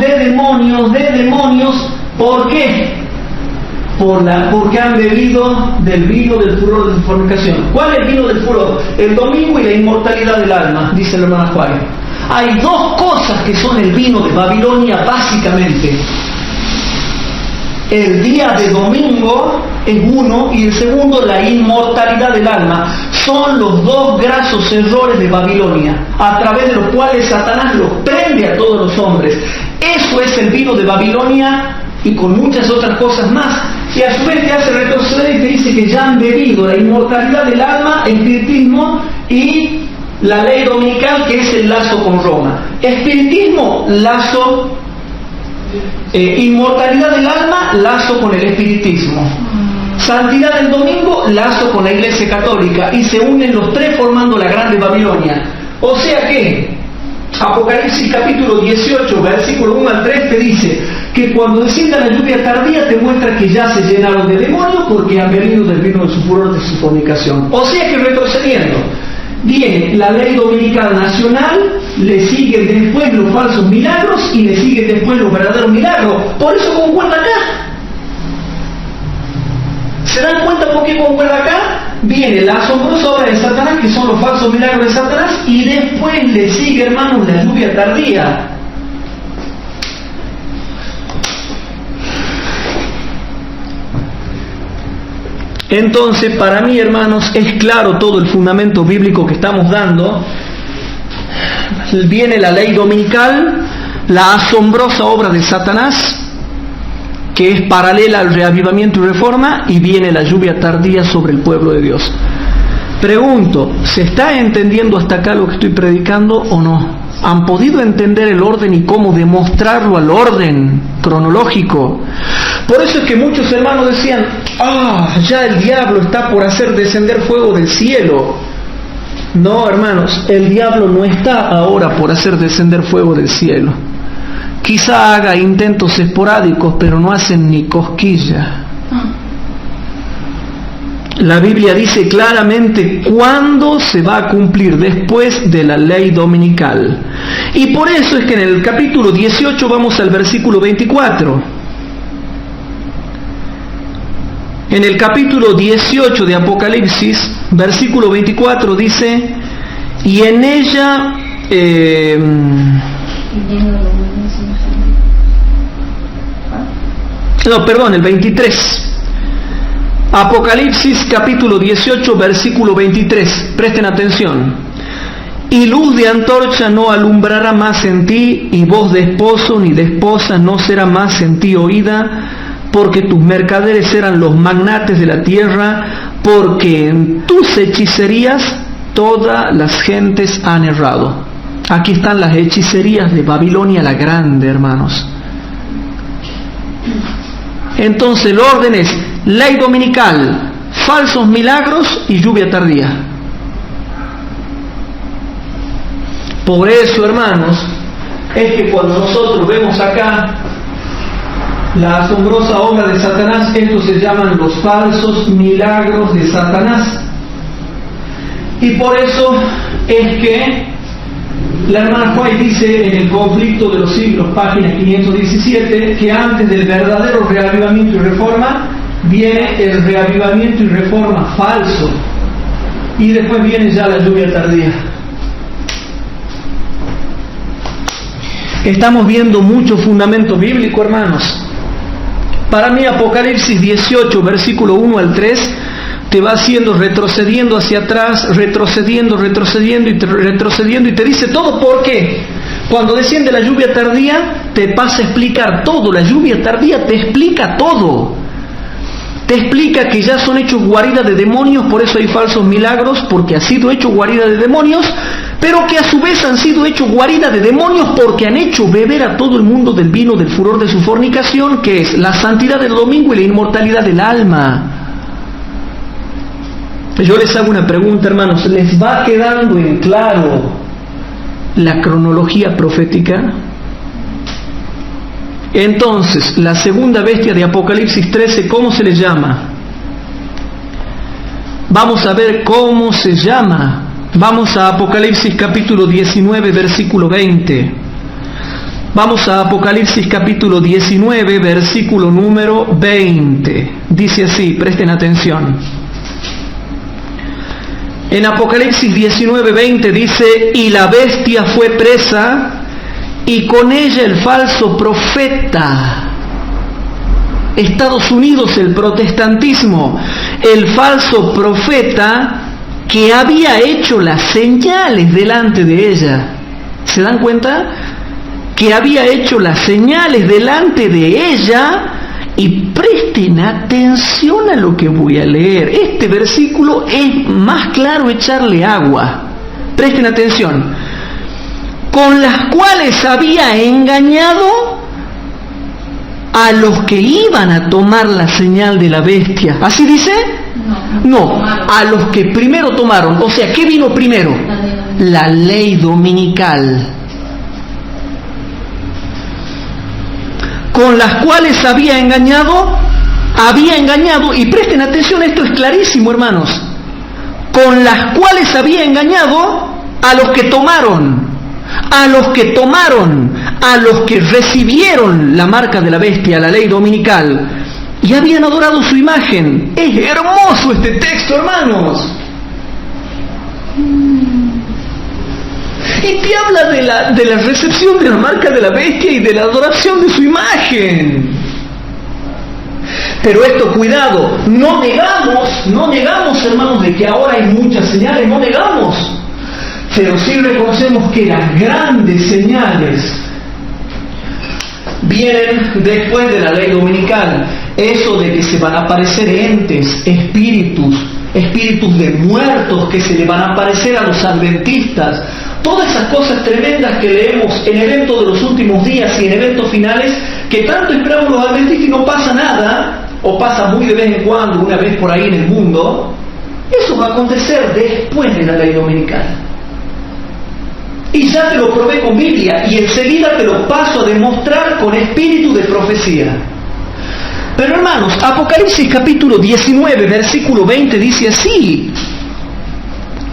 ¿por qué? Porque han bebido del vino del furor de su fornicación. ¿Cuál es el vino del furor? El domingo y la inmortalidad del alma, dice el hermano Juárez. Hay dos cosas que son el vino de Babilonia básicamente. El día de domingo es uno, y el segundo, la inmortalidad del alma. Son los dos grasos errores de Babilonia, a través de los cuales Satanás los prende a todos los hombres. Eso es el vino de Babilonia, y con muchas otras cosas más. Y a su vez te hace retroceder y te dice que ya han bebido la inmortalidad del alma, el espiritismo y la ley dominical, que es el lazo con Roma. Espiritismo, lazo, inmortalidad del alma, lazo con el espiritismo. Santidad del domingo, lazo con la Iglesia Católica. Y se unen los tres formando la grande Babilonia. O sea que Apocalipsis capítulo 18, versículo 1 al 3 te dice que cuando descienda la lluvia tardía te muestra que ya se llenaron de demonios porque han bebido del vino de su furor, de su fornicación. O sea que retrocediendo, viene la ley dominical nacional, le siguen después los falsos milagros y le siguen después los verdaderos milagros. Por eso concuerda acá. ¿Se dan cuenta por qué concuerda acá? Viene la asombrosa obra de Satanás, que son los falsos milagros de Satanás, y después le sigue, hermanos, la lluvia tardía. Entonces, para mí, hermanos, es claro todo el fundamento bíblico que estamos dando. Viene la ley dominical, la asombrosa obra de Satanás, que es paralela al reavivamiento y reforma, y viene la lluvia tardía sobre el pueblo de Dios. Pregunto, ¿se está entendiendo hasta acá lo que estoy predicando o no? ¿Han podido entender el orden y cómo demostrarlo al orden cronológico? Por eso es que muchos hermanos decían, ya el diablo está por hacer descender fuego del cielo. No, hermanos, el diablo no está ahora por hacer descender fuego del cielo. Quizá haga intentos esporádicos, pero no hacen ni cosquilla. La Biblia dice claramente cuándo se va a cumplir, después de la ley dominical. Y por eso es que en el capítulo 18 vamos al versículo 24. En el capítulo 18 de Apocalipsis, versículo 24 dice, y en ella... el 23. Apocalipsis capítulo 18, versículo 23. Presten atención. Y luz de antorcha no alumbrará más en ti, y voz de esposo ni de esposa no será más en ti oída, porque tus mercaderes eran los magnates de la tierra, porque en tus hechicerías todas las gentes han errado. Aquí están las hechicerías de Babilonia la Grande, hermanos. Entonces el orden es ley dominical, falsos milagros y lluvia tardía. Por eso, hermanos, es que cuando nosotros vemos acá la asombrosa obra de Satanás, estos se llaman los falsos milagros de Satanás. Y por eso es que la hermana White dice en el conflicto de los siglos, página 517, que antes del verdadero reavivamiento y reforma viene el reavivamiento y reforma falso, y después viene ya la lluvia tardía. Estamos viendo mucho fundamento bíblico, hermanos. Para mí Apocalipsis 18, versículo 1 al 3, te va haciendo retrocediendo hacia atrás, retrocediendo y te dice todo. ¿Por qué? Cuando desciende la lluvia tardía, te pasa a explicar todo. La lluvia tardía te explica todo. Te explica que ya son hechos guarida de demonios, por eso hay falsos milagros, porque ha sido hecho guarida de demonios, pero que a su vez han sido hechos guarida de demonios porque han hecho beber a todo el mundo del vino del furor de su fornicación, que es la santidad del domingo y la inmortalidad del alma. Yo les hago una pregunta, hermanos, ¿les va quedando en claro la cronología profética? Entonces, la segunda bestia de Apocalipsis 13, ¿cómo se le llama? Vamos a ver cómo se llama. Vamos a Apocalipsis capítulo 19, versículo 20. Vamos a Apocalipsis capítulo 19, versículo número 20. Dice así, presten atención. En Apocalipsis 19, 20 dice: y la bestia fue presa, y con ella el falso profeta. Estados Unidos, el protestantismo, el falso profeta que había hecho las señales delante de ella. ¿Se dan cuenta? Que había hecho las señales delante de ella. Y presten atención a lo que voy a leer. Este versículo es más claro echarle agua. Presten atención. Con las cuales había engañado a los que iban a tomar la señal de la bestia. ¿Así dice? No, a los que primero tomaron. O sea, ¿qué vino primero? La ley dominical. Con las cuales había engañado, y presten atención, esto es clarísimo, hermanos. Con las cuales había engañado a los que tomaron, a los que recibieron la marca de la bestia, la ley dominical, y habían adorado su imagen. Es hermoso este texto, hermanos. Y te habla de la recepción de la marca de la bestia y de la adoración de su imagen. Pero esto, cuidado, no negamos, hermanos, de que ahora hay muchas señales, no negamos. Pero sí reconocemos que las grandes señales vienen después de la ley dominical. Eso de que se van a aparecer entes, espíritus de muertos que se le van a aparecer a los adventistas. Todas esas cosas tremendas que leemos en eventos de los últimos días y en eventos finales, que tanto esperamos los adventistas y no pasa nada, o pasa muy de vez en cuando, una vez por ahí en el mundo, eso va a acontecer después de la ley dominical. Y ya te lo probé con Biblia, y enseguida te lo paso a demostrar con espíritu de profecía. Pero hermanos, Apocalipsis capítulo 19, versículo 20 dice así: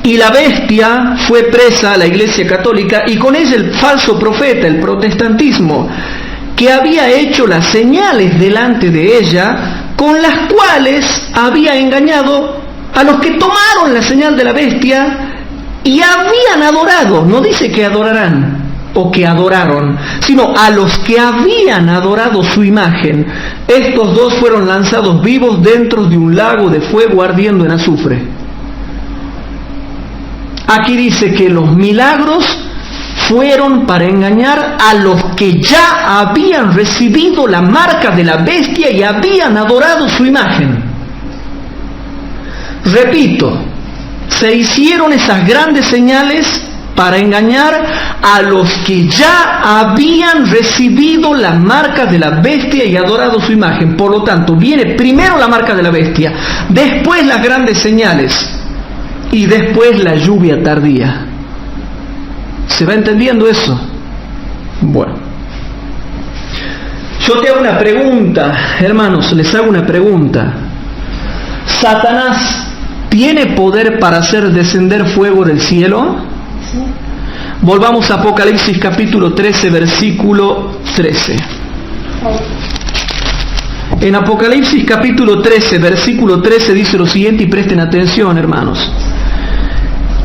y la bestia fue presa a la Iglesia Católica, y con ella el falso profeta, el protestantismo, que había hecho las señales delante de ella, con las cuales había engañado a los que tomaron la señal de la bestia y habían adorado. No dice que adorarán o que adoraron, sino a los que habían adorado su imagen. Estos dos fueron lanzados vivos dentro de un lago de fuego ardiendo en azufre. Aquí dice que los milagros fueron para engañar a los que ya habían recibido la marca de la bestia y habían adorado su imagen. Repito, se hicieron esas grandes señales para engañar a los que ya habían recibido la marca de la bestia y adorado su imagen. Por lo tanto, viene primero la marca de la bestia, después las grandes señales, y después la lluvia tardía. ¿Se va entendiendo eso? Bueno, yo te hago una pregunta, hermanos, les hago una pregunta. ¿Satanás tiene poder para hacer descender fuego del cielo? Sí. Volvamos a Apocalipsis capítulo 13, versículo 13. En Apocalipsis capítulo 13, versículo 13 dice lo siguiente, y presten atención, hermanos.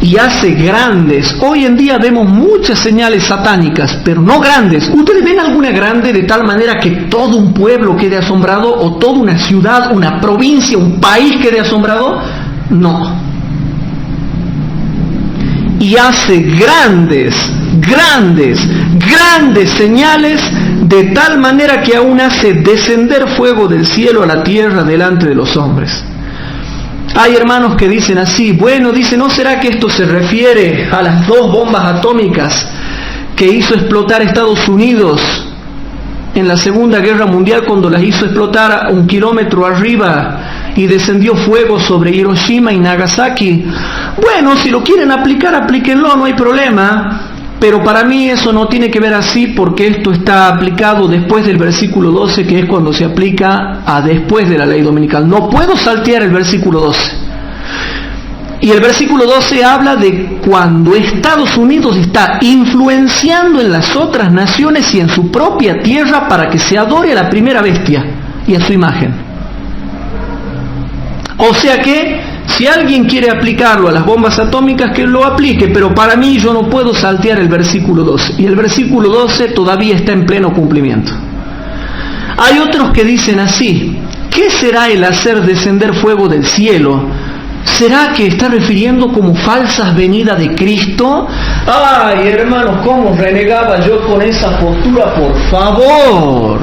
Y hace grandes. Hoy en día vemos muchas señales satánicas, pero no grandes. ¿Ustedes ven alguna grande de tal manera que todo un pueblo quede asombrado, o toda una ciudad, una provincia, un país quede asombrado? No. Y hace grandes señales, de tal manera que aún hace descender fuego del cielo a la tierra delante de los hombres. Hay hermanos que dicen así, bueno, dice, ¿no será que esto se refiere a las 2 bombas atómicas que hizo explotar Estados Unidos en la Segunda Guerra Mundial, cuando las hizo explotar 1 kilómetro arriba y descendió fuego sobre Hiroshima y Nagasaki? Bueno, si lo quieren aplicar, aplíquenlo, no hay problema. Pero para mí eso no tiene que ver así, porque esto está aplicado después del versículo 12, que es cuando se aplica a después de la ley dominical. No puedo saltear el versículo 12. Y el versículo 12 habla de cuando Estados Unidos está influenciando en las otras naciones y en su propia tierra para que se adore a la primera bestia y a su imagen. O sea que, si alguien quiere aplicarlo a las bombas atómicas, que lo aplique, pero para mí yo no puedo saltear el versículo 12. Y el versículo 12 todavía está en pleno cumplimiento. Hay otros que dicen así, ¿qué será el hacer descender fuego del cielo? ¿Será que está refiriendo como falsas venidas de Cristo? Ay, hermanos, cómo renegaba yo con esa postura, por favor.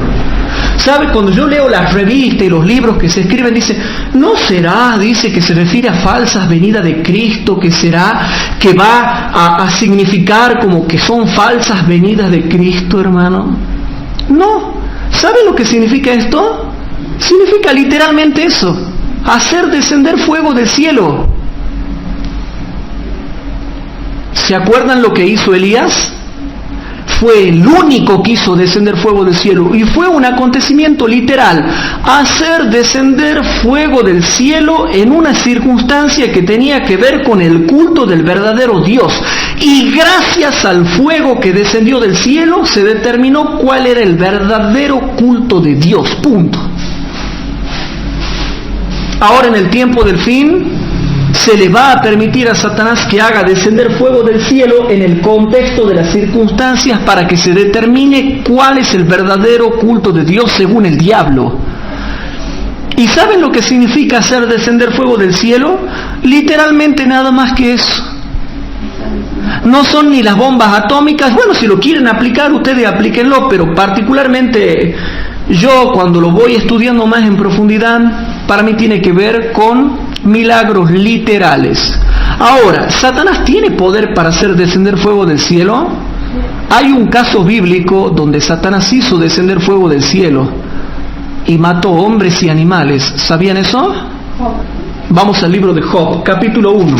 ¿Sabe? Cuando yo leo las revistas y los libros que se escriben, dice, ¿no será, dice, que se refiere a falsas venidas de Cristo, que será, que va a significar como que son falsas venidas de Cristo, hermano? No. ¿Sabe lo que significa esto? Significa literalmente eso, hacer descender fuego del cielo. ¿Se acuerdan lo que hizo Elías? Fue el único que hizo descender fuego del cielo, y fue un acontecimiento literal, hacer descender fuego del cielo en una circunstancia que tenía que ver con el culto del verdadero Dios, y gracias al fuego que descendió del cielo se determinó cuál era el verdadero culto de Dios, punto. Ahora, en el tiempo del fin, se le va a permitir a Satanás que haga descender fuego del cielo en el contexto de las circunstancias para que se determine cuál es el verdadero culto de Dios según el diablo. ¿Y saben lo que significa hacer descender fuego del cielo? Literalmente nada más que eso. No son ni las bombas atómicas. Bueno, si lo quieren aplicar, ustedes aplíquenlo, pero particularmente yo, cuando lo voy estudiando más en profundidad, para mí tiene que ver con milagros literales. Ahora, ¿Satanás tiene poder para hacer descender fuego del cielo? Hay un caso bíblico donde Satanás hizo descender fuego del cielo y mató hombres y animales. ¿Sabían eso? Vamos al libro de Job, capítulo 1.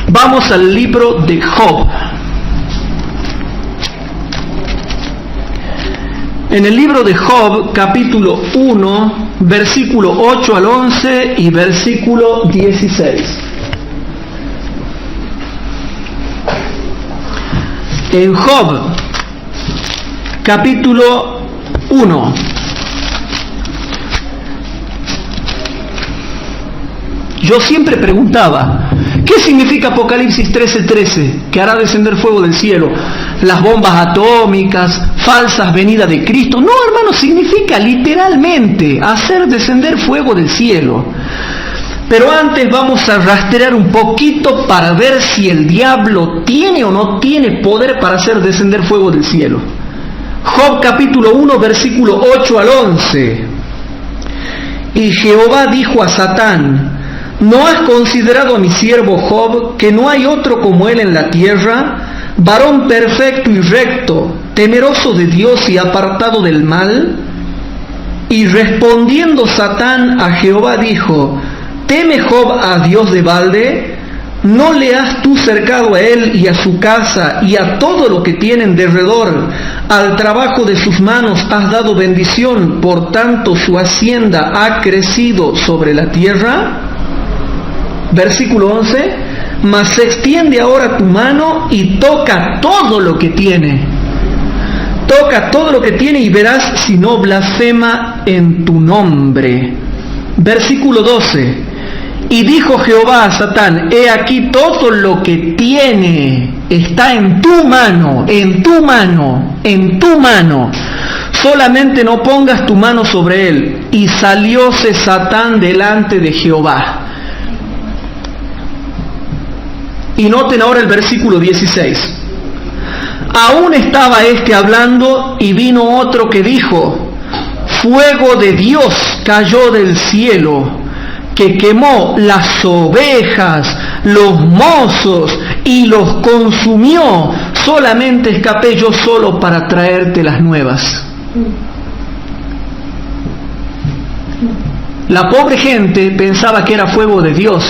Vamos al libro de Job. En el libro de Job, capítulo 1, versículo 8 al 11 y versículo 16. En Job, capítulo 1, yo siempre preguntaba, ¿qué significa Apocalipsis 13:13? Que hará descender fuego del cielo, las bombas atómicas, falsas venidas de Cristo. No, hermano, significa literalmente hacer descender fuego del cielo. Pero antes vamos a rastrear un poquito para ver si el diablo tiene o no tiene poder para hacer descender fuego del cielo. Job capítulo 1, versículo 8 al 11. Y Jehová dijo a Satán: ¿no has considerado a mi siervo Job, que no hay otro como él en la tierra, varón perfecto y recto, temeroso de Dios y apartado del mal? Y respondiendo Satán a Jehová dijo: ¿teme Job a Dios de balde? ¿No le has tú cercado a él y a su casa y a todo lo que tienen derredor? Al trabajo de sus manos has dado bendición, por tanto su hacienda ha crecido sobre la tierra. Versículo 11, mas extiende ahora tu mano y toca todo lo que tiene. Toca todo lo que tiene y verás si no blasfema en tu nombre. Versículo 12, y dijo Jehová a Satán: he aquí todo lo que tiene está en tu mano, en tu mano, en tu mano. Solamente no pongas tu mano sobre él. Y salióse Satán delante de Jehová. Y noten ahora el versículo 16. Aún estaba hablando y vino otro que dijo: fuego de Dios cayó del cielo, que quemó las ovejas, los mozos y los consumió. Solamente escapé yo solo para traerte las nuevas. La pobre gente pensaba que era fuego de Dios.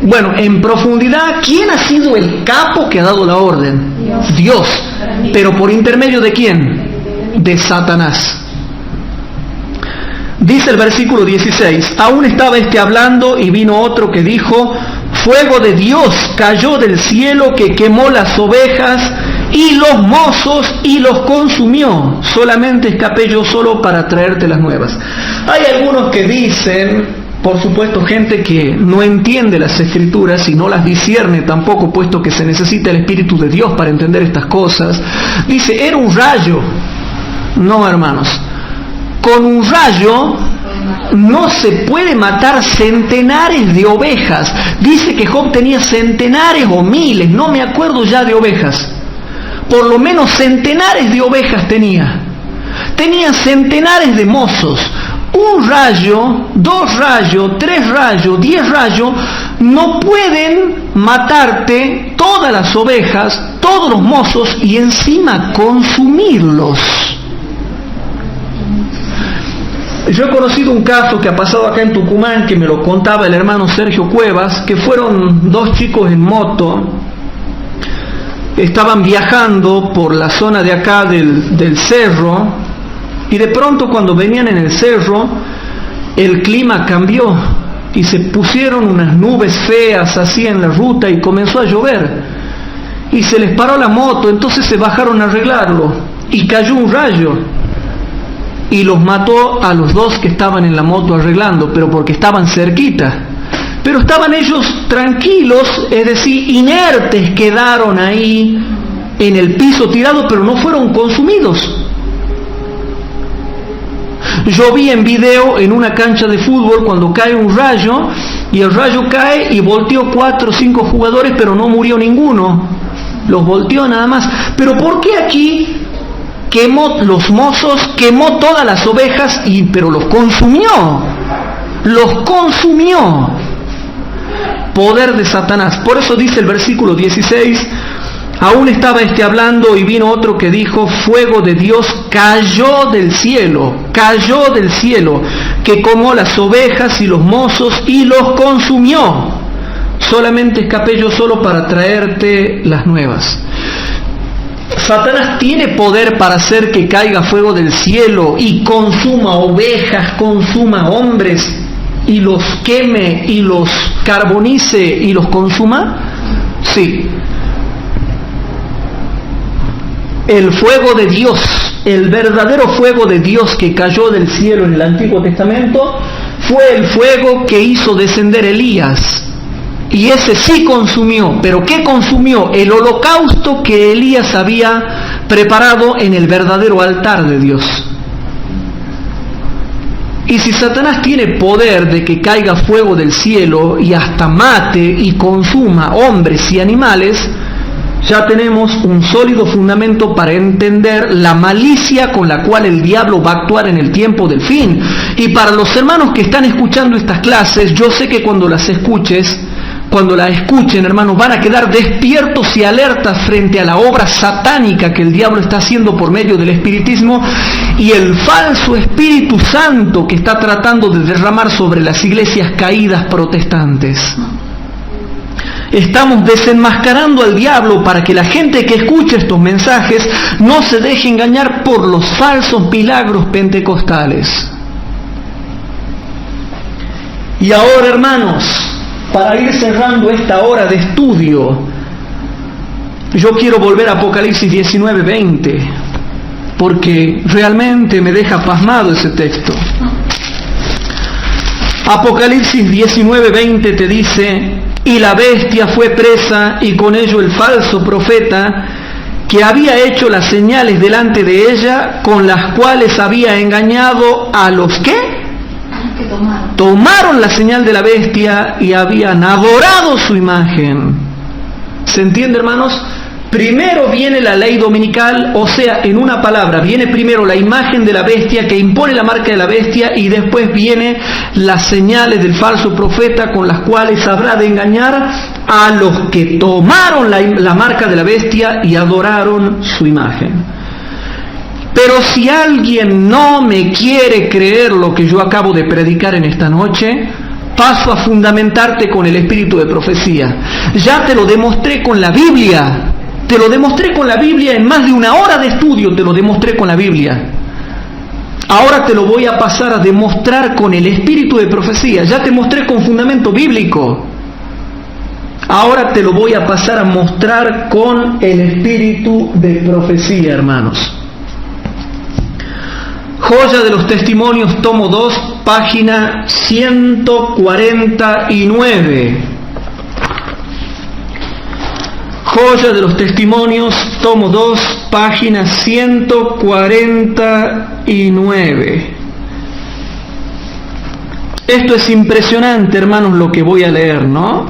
Bueno, en profundidad, ¿quién ha sido el capo que ha dado la orden? Dios. ¿Pero por intermedio de quién? De Satanás. Dice el versículo 16, aún estaba hablando y vino otro que dijo: fuego de Dios cayó del cielo, que quemó las ovejas y los mozos y los consumió. Solamente escapé yo solo para traerte las nuevas. Hay algunos que dicen, por supuesto gente que no entiende las Escrituras y no las discierne tampoco, puesto que se necesita el Espíritu de Dios para entender estas cosas, dice, era un rayo. No, hermanos, con un rayo no se puede matar centenares de ovejas. Dice que Job tenía centenares o miles, no me acuerdo ya, de ovejas. Por lo menos centenares de ovejas tenía. Tenía centenares de mozos. Un rayo, 2 rayos, 3 rayos, 10 rayos no pueden matarte todas las ovejas, todos los mozos y encima consumirlos. Yo he conocido un caso que ha pasado acá en Tucumán, que me lo contaba el hermano Sergio Cuevas, que fueron 2 chicos en moto, estaban viajando por la zona de acá del cerro, y de pronto cuando venían en el cerro, el clima cambió, y se pusieron unas nubes feas así en la ruta, y comenzó a llover, y se les paró la moto, entonces se bajaron a arreglarlo, y cayó un rayo, y los mató a los 2 que estaban en la moto arreglando, pero porque estaban cerquita. Pero estaban ellos tranquilos, es decir, inertes, quedaron ahí en el piso tirados, pero no fueron consumidos. Yo vi en video en una cancha de fútbol cuando cae un rayo, y el rayo cae y volteó 4 o 5 jugadores, pero no murió ninguno. Los volteó nada más. ¿Pero por qué aquí quemó los mozos, quemó todas las ovejas, pero los consumió? Los consumió. Poder de Satanás. Por eso dice el versículo 16, aún estaba hablando y vino otro que dijo: fuego de Dios cayó del cielo, que quemó las ovejas y los mozos y los consumió. Solamente escapé yo solo para traerte las nuevas. Satanás tiene poder para hacer que caiga fuego del cielo y consuma ovejas, consuma hombres, y los queme y los carbonice y los consuma. Sí. El fuego de Dios, el verdadero fuego de Dios que cayó del cielo en el Antiguo Testamento, fue el fuego que hizo descender Elías. Y ese sí consumió. ¿Pero qué consumió? El holocausto que Elías había preparado en el verdadero altar de Dios. Y si Satanás tiene poder de que caiga fuego del cielo y hasta mate y consuma hombres y animales, ya tenemos un sólido fundamento para entender la malicia con la cual el diablo va a actuar en el tiempo del fin. Y para los hermanos que están escuchando estas clases, yo sé que cuando las escuchen, hermanos, van a quedar despiertos y alertas frente a la obra satánica que el diablo está haciendo por medio del espiritismo y el falso Espíritu Santo que está tratando de derramar sobre las iglesias caídas protestantes. Estamos desenmascarando al diablo para que la gente que escuche estos mensajes no se deje engañar por los falsos milagros pentecostales. Y ahora, hermanos, para ir cerrando esta hora de estudio, yo quiero volver a Apocalipsis 19:20, porque realmente me deja pasmado ese texto. Apocalipsis 19:20 te dice: y la bestia fue presa, y con ello el falso profeta, que había hecho las señales delante de ella, con las cuales había engañado a los que tomaron la señal de la bestia y habían adorado su imagen. ¿Se entiende, hermanos? Primero viene la ley dominical, o sea, en una palabra, viene primero la imagen de la bestia que impone la marca de la bestia, y después viene las señales del falso profeta con las cuales habrá de engañar a los que tomaron la marca de la bestia y adoraron su imagen. Pero si alguien no me quiere creer lo que yo acabo de predicar en esta noche, paso a fundamentarte con el espíritu de profecía. Ya te lo demostré con la Biblia. Te lo demostré con la Biblia en más de una hora de estudio, te lo demostré con la Biblia. Ahora te lo voy a pasar a demostrar con el espíritu de profecía. Ya te mostré con fundamento bíblico. Ahora te lo voy a pasar a mostrar con el espíritu de profecía, hermanos. Joya de los Testimonios, tomo 2, página 149. Joya de los Testimonios, tomo 2, página 149. Esto es impresionante, hermanos, lo que voy a leer, ¿no?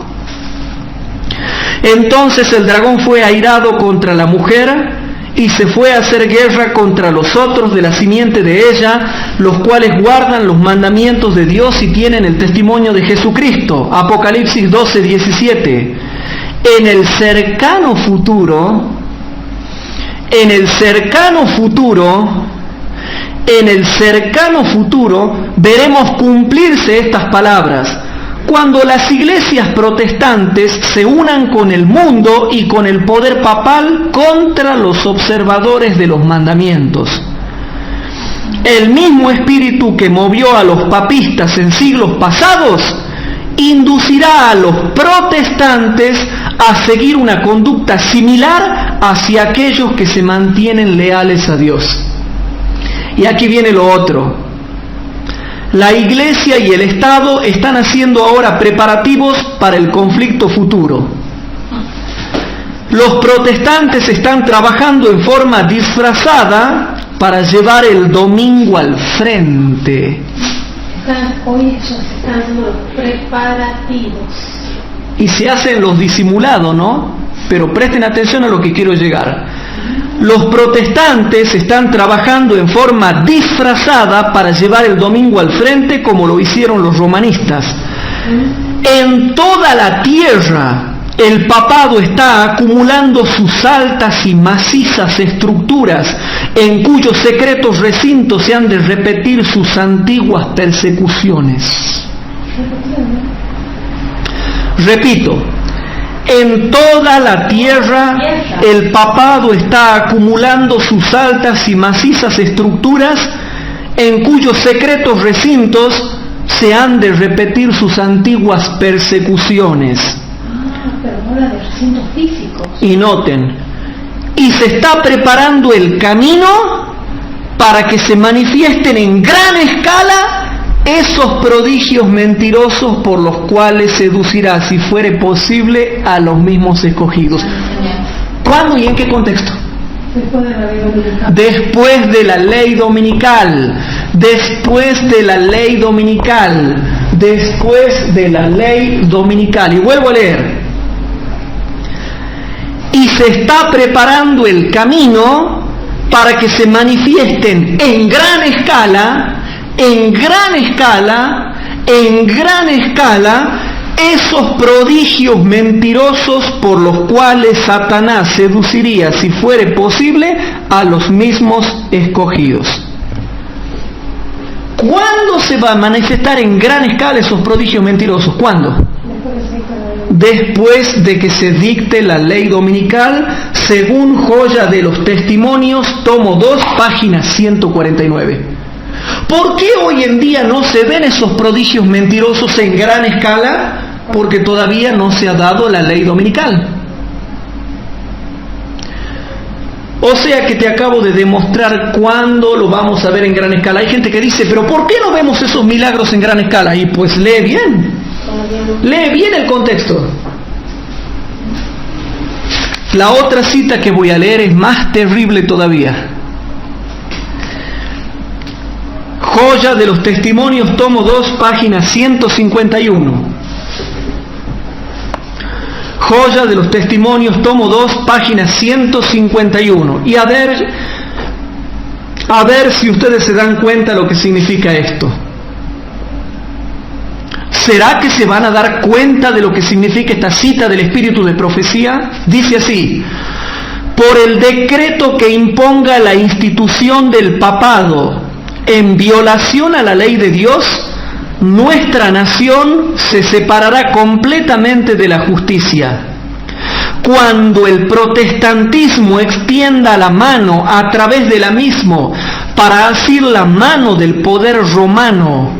Entonces el dragón fue airado contra la mujer y se fue a hacer guerra contra los otros de la simiente de ella, los cuales guardan los mandamientos de Dios y tienen el testimonio de Jesucristo. Apocalipsis 12:17. En el cercano futuro, veremos cumplirse estas palabras cuando las iglesias protestantes se unan con el mundo y con el poder papal contra los observadores de los mandamientos. El mismo espíritu que movió a los papistas en siglos pasados inducirá a los protestantes a seguir una conducta similar hacia aquellos que se mantienen leales a Dios. Y aquí viene lo otro. La Iglesia y el Estado están haciendo ahora preparativos para el conflicto futuro. Los protestantes están trabajando en forma disfrazada para llevar el domingo al frente. Hoy se están haciendo los preparativos. Y se hacen los disimulados, ¿no? Pero presten atención a lo que quiero llegar. Los protestantes están trabajando en forma disfrazada para llevar el domingo al frente, como lo hicieron los romanistas. En toda la tierra, el papado está acumulando sus altas y macizas estructuras, en cuyos secretos recintos se han de repetir sus antiguas persecuciones. Repito, en toda la tierra el papado está acumulando sus altas y macizas estructuras, en cuyos secretos recintos se han de repetir sus antiguas persecuciones. Pero no la de recintos físicos. Y noten, y se está preparando el camino para que se manifiesten en gran escala esos prodigios mentirosos por los cuales seducirá, si fuere posible, a los mismos escogidos. ¿Cuándo y en qué contexto? Después de la ley dominical. Después de la ley dominical. Después de la ley dominical. Y vuelvo a leer. Y se está preparando el camino para que se manifiesten en gran escala, esos prodigios mentirosos por los cuales Satanás seduciría, si fuere posible, a los mismos escogidos. ¿Cuándo se va a manifestar en gran escala esos prodigios mentirosos? ¿Cuándo? Después de que se dicte la ley dominical, según Joya de los Testimonios, tomo 2, página 149. ¿Por qué hoy en día no se ven esos prodigios mentirosos en gran escala? Porque todavía no se ha dado la ley dominical. O sea que te acabo de demostrar cuándo lo vamos a ver en gran escala. Hay gente que dice, pero ¿por qué no vemos esos milagros en gran escala? Y pues lee bien el contexto. La otra cita que voy a leer es más terrible todavía. Joya de los Testimonios, tomo 2, página 151. Joya de los Testimonios, tomo 2, página 151. Y a ver si ustedes se dan cuenta lo que significa esto. ¿Será que se van a dar cuenta de lo que significa esta cita del espíritu de profecía? Dice así: por el decreto que imponga la institución del papado en violación a la ley de Dios, nuestra nación se separará completamente de la justicia. Cuando el protestantismo extienda la mano a través de la misma para asir la mano del poder romano,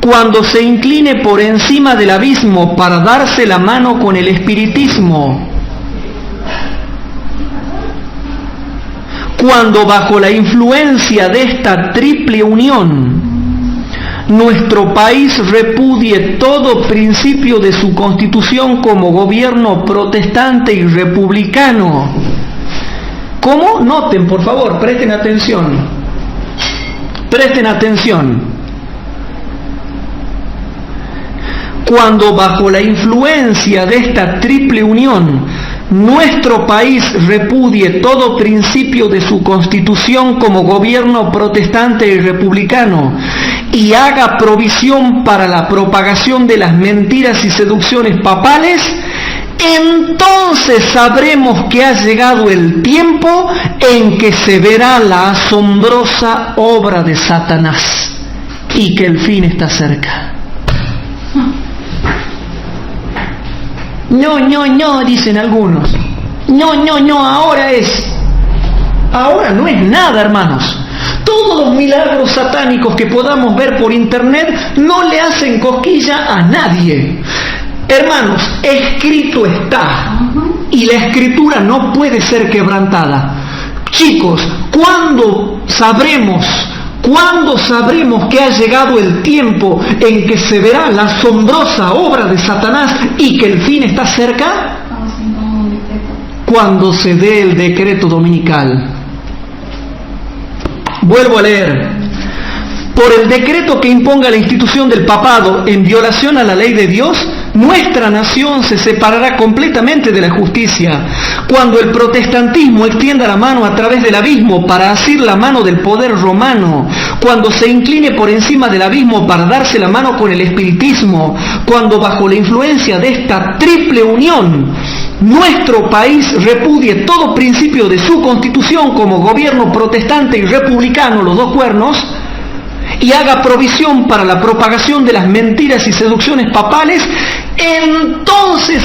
cuando se incline por encima del abismo para darse la mano con el espiritismo, cuando bajo la influencia de esta triple unión nuestro país repudie todo principio de su constitución como gobierno protestante y republicano. ¿Cómo? Noten, por favor, presten atención. Presten atención. Cuando bajo la influencia de esta triple unión nuestro país repudie todo principio de su constitución como gobierno protestante y republicano y haga provisión para la propagación de las mentiras y seducciones papales, entonces sabremos que ha llegado el tiempo en que se verá la asombrosa obra de Satanás y que el fin está cerca. No, dicen algunos. No, ahora es. Ahora no es nada, hermanos. Todos los milagros satánicos que podamos ver por internet no le hacen cosquilla a nadie. Hermanos, escrito está. Y la escritura no puede ser quebrantada. Chicos, ¿cuándo sabremos que ha llegado el tiempo en que se verá la asombrosa obra de Satanás y que el fin está cerca? Cuando se dé el decreto dominical. Vuelvo a leer. Por el decreto que imponga la institución del papado en violación a la ley de Dios, nuestra nación se separará completamente de la justicia. Cuando el protestantismo extienda la mano a través del abismo para asir la mano del poder romano, cuando se incline por encima del abismo para darse la mano con el espiritismo, cuando bajo la influencia de esta triple unión nuestro país repudie todo principio de su constitución como gobierno protestante y republicano, los dos cuernos, y haga provisión para la propagación de las mentiras y seducciones papales, entonces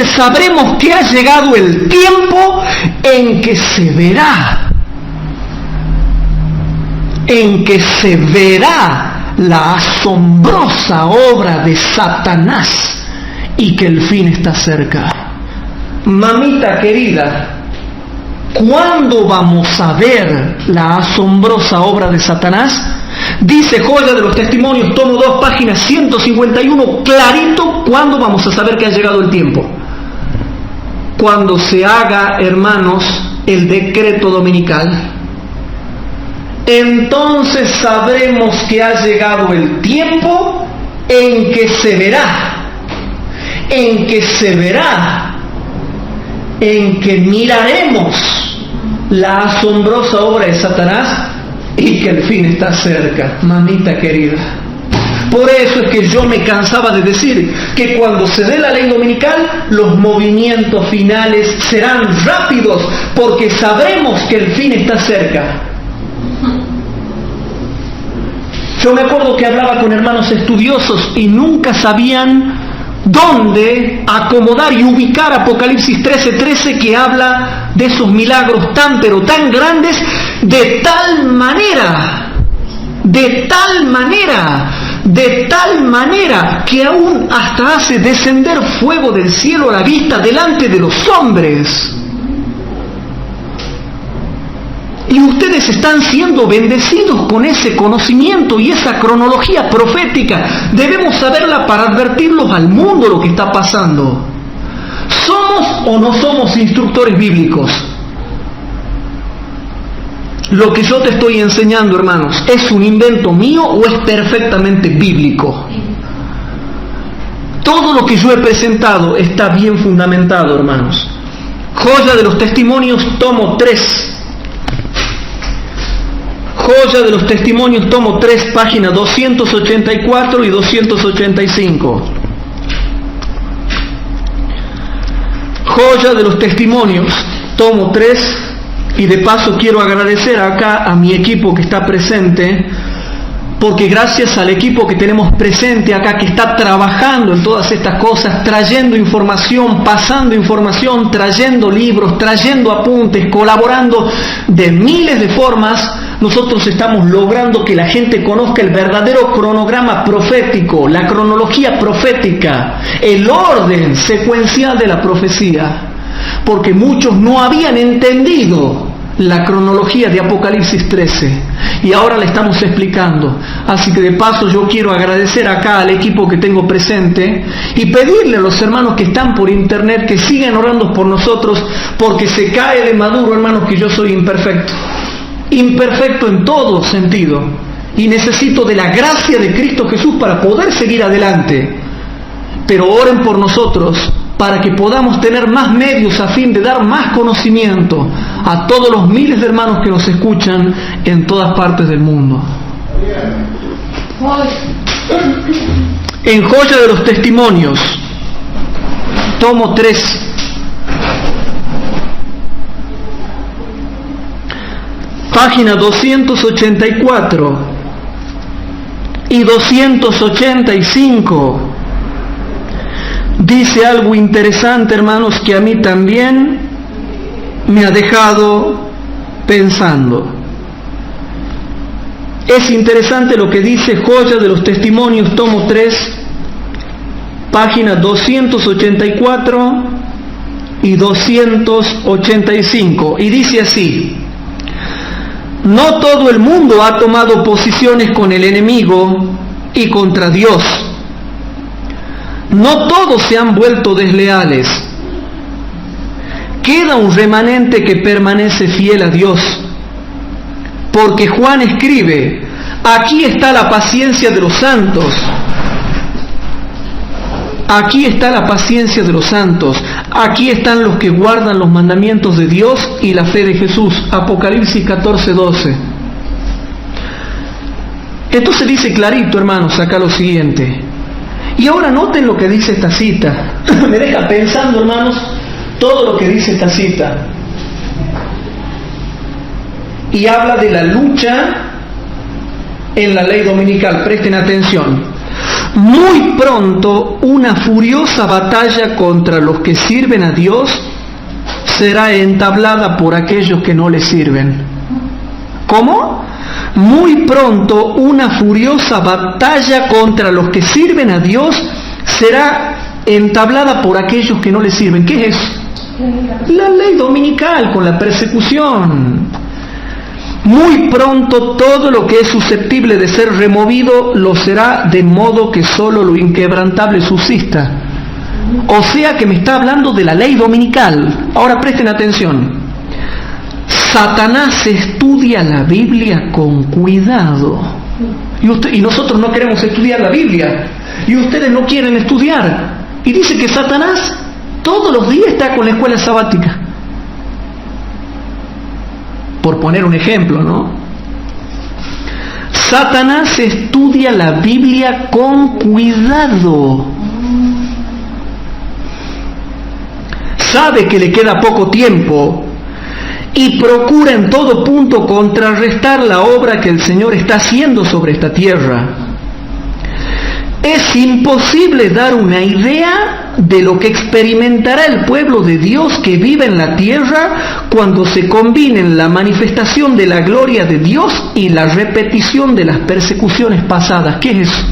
sabremos que ha llegado el tiempo en que se verá la asombrosa obra de Satanás y que el fin está cerca. Mamita querida, ¿cuándo vamos a ver la asombrosa obra de Satanás? Dice Joya de los Testimonios, tomo 2, página 151, clarito, ¿cuándo vamos a saber que ha llegado el tiempo? Cuando se haga, hermanos, el decreto dominical. Entonces sabremos que ha llegado el tiempo en que se verá, en que miraremos la asombrosa obra de Satanás y que el fin está cerca, mamita querida. Por eso es que yo me cansaba de decir que cuando se dé la ley dominical, los movimientos finales serán rápidos, porque sabremos que el fin está cerca. Yo me acuerdo que hablaba con hermanos estudiosos y nunca sabían dónde acomodar y ubicar Apocalipsis 13:13, que habla de esos milagros tan pero tan grandes, de tal manera que aún hasta hace descender fuego del cielo a la vista delante de los hombres. Y ustedes están siendo bendecidos con ese conocimiento y esa cronología profética. Debemos saberla para advertirlos al mundo lo que está pasando. ¿Somos o no somos instructores bíblicos? ¿lo que yo te estoy enseñando, hermanos, es un invento mío o es perfectamente bíblico? Todo lo que yo he presentado está bien fundamentado, hermanos. Joya de los Testimonios, tomo 3. Joya de los Testimonios, tomo 3, páginas 284 y 285. Joya de los Testimonios, tomo 3, y de paso quiero agradecer acá a mi equipo que está presente, porque gracias al equipo que tenemos presente acá, que está trabajando en todas estas cosas, trayendo información, pasando información, trayendo libros, trayendo apuntes, colaborando de miles de formas, nosotros estamos logrando que la gente conozca el verdadero cronograma profético, la cronología profética, el orden secuencial de la profecía, porque muchos no habían entendido la cronología de Apocalipsis 13 y ahora la estamos explicando. Así que de paso yo quiero agradecer acá al equipo que tengo presente y pedirle a los hermanos que están por internet que sigan orando por nosotros, porque se cae de maduro, hermanos, que yo soy imperfecto en todo sentido, y necesito de la gracia de Cristo Jesús para poder seguir adelante. Pero oren por nosotros para que podamos tener más medios a fin de dar más conocimiento a todos los miles de hermanos que nos escuchan en todas partes del mundo. En Joya de los Testimonios, tomo 3, página 284 y 285, dice algo interesante, hermanos, que a mí también me ha dejado pensando. Es interesante lo que dice Joya de los Testimonios, tomo 3, página 284 y 285, y dice así: no todo el mundo ha tomado posiciones con el enemigo y contra Dios. No todos se han vuelto desleales. Queda un remanente que permanece fiel a Dios. Porque Juan escribe: aquí está la paciencia de los santos. Aquí está la paciencia de los santos. Aquí están los que guardan los mandamientos de Dios y la fe de Jesús. Apocalipsis 14:12. Entonces dice clarito, hermanos, acá lo siguiente. Y ahora noten lo que dice esta cita. Me deja pensando, hermanos, todo lo que dice esta cita. Y habla de la lucha en la ley dominical. Presten atención. Muy pronto una furiosa batalla contra los que sirven a Dios será entablada por aquellos que no le sirven. ¿Cómo? Muy pronto una furiosa batalla contra los que sirven a Dios será entablada por aquellos que no le sirven. ¿Qué es? La ley dominical, con la persecución. Muy pronto todo lo que es susceptible de ser removido lo será, de modo que solo lo inquebrantable subsista. O sea que me está hablando de la ley dominical. Ahora presten atención. Satanás estudia la Biblia con cuidado. Y nosotros no queremos estudiar la Biblia. Y ustedes no quieren estudiar. Y dice que Satanás todos los días está con la escuela sabática. Por poner un ejemplo, ¿no? Satanás estudia la Biblia con cuidado. Sabe que le queda poco tiempo y procura en todo punto contrarrestar la obra que el Señor está haciendo sobre esta tierra. Es imposible dar una idea de lo que experimentará el pueblo de Dios que vive en la tierra cuando se combinen la manifestación de la gloria de Dios y la repetición de las persecuciones pasadas. ¿Qué es eso?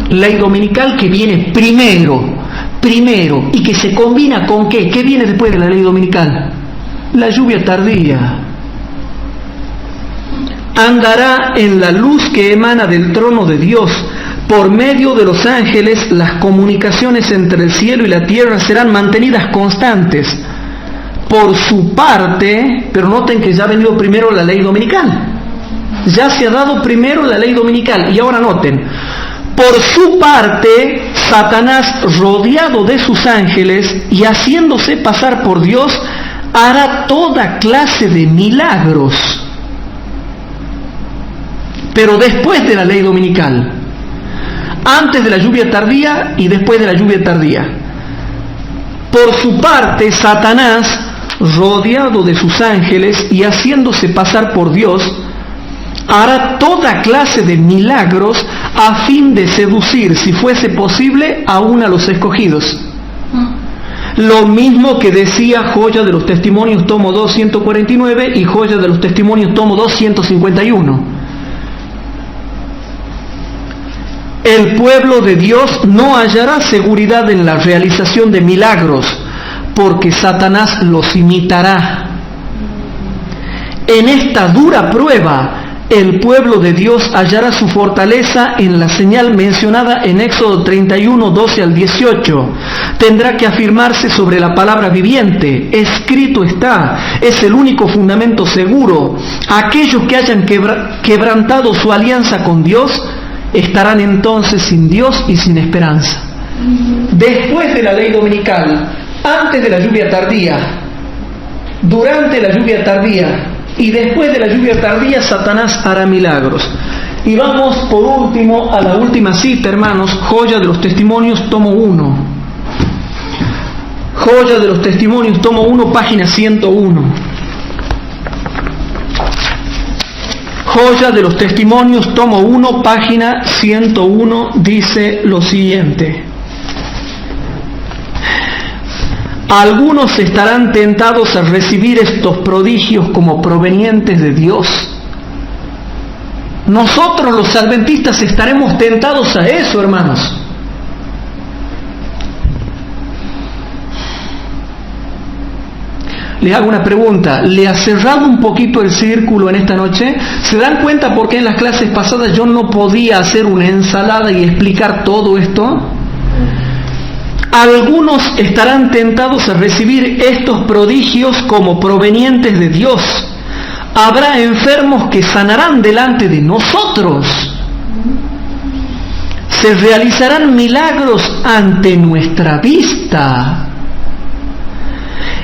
Ley dominical que viene primero, y que se combina con ¿qué? ¿Qué viene después de la ley dominical? La lluvia tardía. Andará en la luz que emana del trono de Dios. Por medio de los ángeles, las comunicaciones entre el cielo y la tierra serán mantenidas constantes. por su parte, pero noten que ya ha venido primero la ley dominical. Ya se ha dado primero la ley dominical. Y ahora noten, por su parte, Satanás, rodeado de sus ángeles y haciéndose pasar por Dios, hará toda clase de milagros. Pero después de la ley dominical, antes de la lluvia tardía y después de la lluvia tardía. Por su parte, Satanás, rodeado de sus ángeles y haciéndose pasar por Dios, hará toda clase de milagros a fin de seducir, si fuese posible, aún a los escogidos. Lo mismo que decía Joya de los Testimonios, tomo 2, 149 y Joya de los Testimonios, tomo 2, 151. El pueblo de Dios no hallará seguridad en la realización de milagros, porque Satanás los imitará. En esta dura prueba, el pueblo de Dios hallará su fortaleza en la señal mencionada en Éxodo 31, 12 al 18. Tendrá que afirmarse sobre la palabra viviente. Escrito está, es el único fundamento seguro. Aquellos que hayan quebrantado su alianza con Dios estarán entonces sin Dios y sin esperanza. Después de la ley dominical, antes de la lluvia tardía, durante la lluvia tardía y después de la lluvia tardía, Satanás hará milagros. Y vamos por último a la última cita, hermanos, Joya de los Testimonios, tomo 1. Joya de los Testimonios, tomo 1, página 101. Joya de los Testimonios, tomo 1, página 101, dice lo siguiente. Algunos estarán tentados a recibir estos prodigios como provenientes de Dios. Nosotros los adventistas estaremos tentados a eso, hermanos. Les hago una pregunta, ¿le ha cerrado un poquito el círculo en esta noche? ¿Se dan cuenta por qué en las clases pasadas yo no podía hacer una ensalada y explicar todo esto? Algunos estarán tentados a recibir estos prodigios como provenientes de Dios. Habrá enfermos que sanarán delante de nosotros. Se realizarán milagros ante nuestra vista.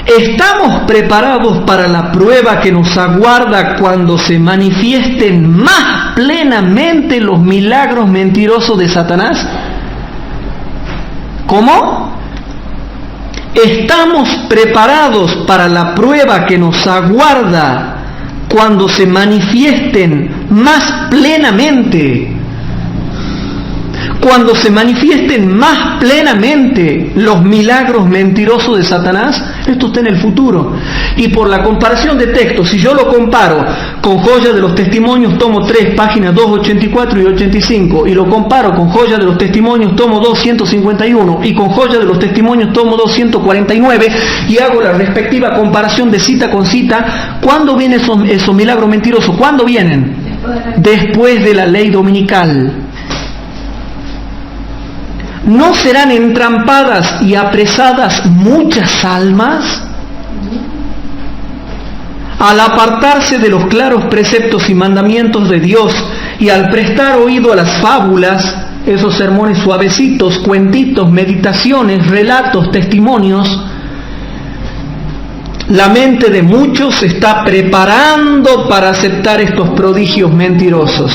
¿Estamos preparados para la prueba que nos aguarda cuando se manifiesten más plenamente los milagros mentirosos de Satanás? ¿Cómo? ¿Estamos preparados para la prueba que nos aguarda cuando se manifiesten más plenamente? Cuando se manifiesten más plenamente los milagros mentirosos de Satanás, esto está en el futuro. Y por la comparación de textos, si yo lo comparo con Joya de los Testimonios, tomo 3, páginas 284 y 85, y lo comparo con Joya de los Testimonios, tomo 2, 151, y con Joya de los Testimonios, tomo 2, 149, y hago la respectiva comparación de cita con cita, ¿cuándo vienen esos milagros mentirosos? ¿Cuándo vienen? Después de la ley dominical. ¿No serán entrampadas y apresadas muchas almas? Al apartarse de los claros preceptos y mandamientos de Dios y al prestar oído a las fábulas, esos sermones suavecitos, cuentitos, meditaciones, relatos, testimonios, la mente de muchos se está preparando para aceptar estos prodigios mentirosos.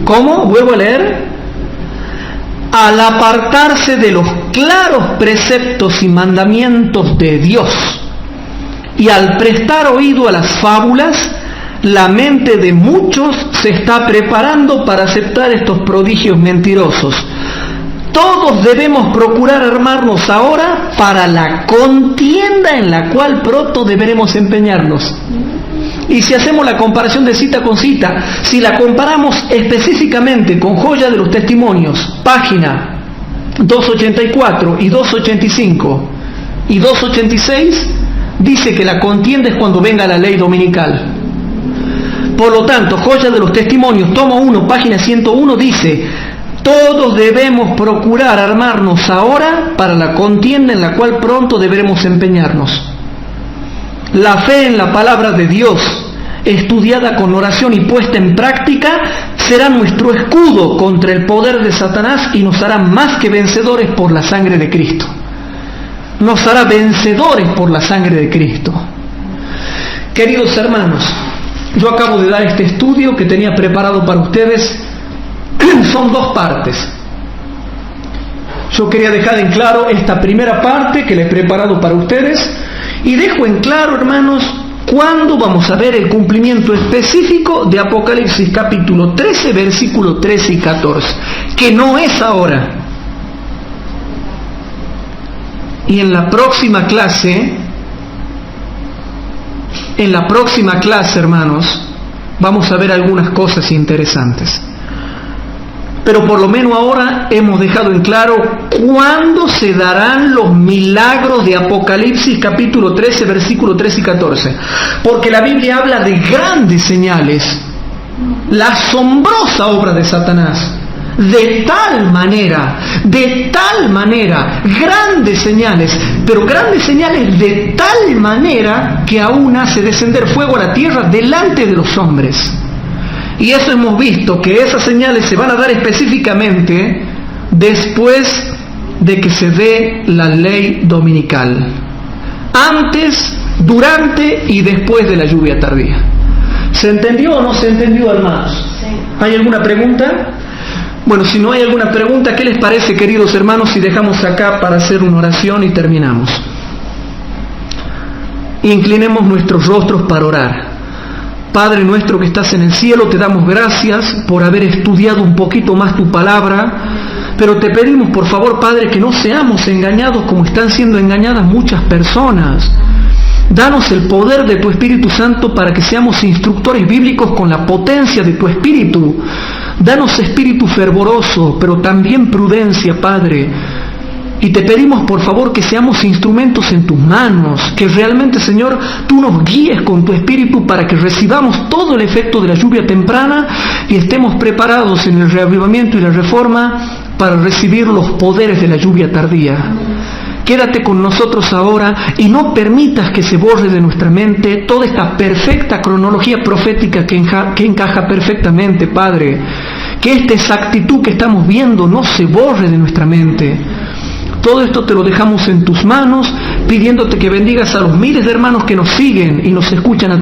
¿Cómo? ¿Vuelvo a leer? Al apartarse de los claros preceptos y mandamientos de Dios y al prestar oído a las fábulas, la mente de muchos se está preparando para aceptar estos prodigios mentirosos. Todos debemos procurar armarnos ahora para la contienda en la cual pronto deberemos empeñarnos. Y si hacemos la comparación de cita con cita, si la comparamos específicamente con Joya de los Testimonios, página 284 y 285 y 286, dice que la contienda es cuando venga la ley dominical. Por lo tanto, Joya de los Testimonios, tomo 1, página 101, dice: todos debemos procurar armarnos ahora para la contienda en la cual pronto deberemos empeñarnos. La fe en la palabra de Dios, estudiada con oración y puesta en práctica, será nuestro escudo contra el poder de Satanás y nos hará más que vencedores por la sangre de Cristo. Nos hará vencedores por la sangre de Cristo. Queridos hermanos, yo acabo de dar este estudio que tenía preparado para ustedes. Son dos partes. Yo quería dejar en claro esta primera parte que les he preparado para ustedes y dejo en claro, hermanos, cuándo vamos a ver el cumplimiento específico de Apocalipsis capítulo 13, versículo 13 y 14, que no es ahora. Y en la próxima clase, hermanos, vamos a ver algunas cosas interesantes. Pero por lo menos ahora hemos dejado en claro cuándo se darán los milagros de Apocalipsis capítulo 13, versículo 13 y 14. Porque la Biblia habla de grandes señales, la asombrosa obra de Satanás. De tal manera, grandes señales, pero grandes señales de tal manera que aún hace descender fuego a la tierra delante de los hombres. Y eso hemos visto, que esas señales se van a dar específicamente después de que se dé la ley dominical. Antes, durante y después de la lluvia tardía. ¿Se entendió o no se entendió, hermanos? Sí. ¿Hay alguna pregunta? Bueno, si no hay alguna pregunta, ¿qué les parece, queridos hermanos, si dejamos acá para hacer una oración y terminamos? Inclinemos nuestros rostros para orar. Padre nuestro que estás en el cielo, te damos gracias por haber estudiado un poquito más tu palabra, pero te pedimos por favor, Padre, que no seamos engañados como están siendo engañadas muchas personas. Danos el poder de tu Espíritu Santo para que seamos instructores bíblicos con la potencia de tu Espíritu. Danos espíritu fervoroso, pero también prudencia, Padre. Y te pedimos por favor que seamos instrumentos en tus manos, que realmente, Señor, tú nos guíes con tu Espíritu para que recibamos todo el efecto de la lluvia temprana y estemos preparados en el reavivamiento y la reforma para recibir los poderes de la lluvia tardía. Quédate con nosotros ahora y no permitas que se borre de nuestra mente toda esta perfecta cronología profética que encaja perfectamente, Padre. Que esta exactitud que estamos viendo no se borre de nuestra mente. Todo esto te lo dejamos en tus manos, pidiéndote que bendigas a los miles de hermanos que nos siguen y nos escuchan a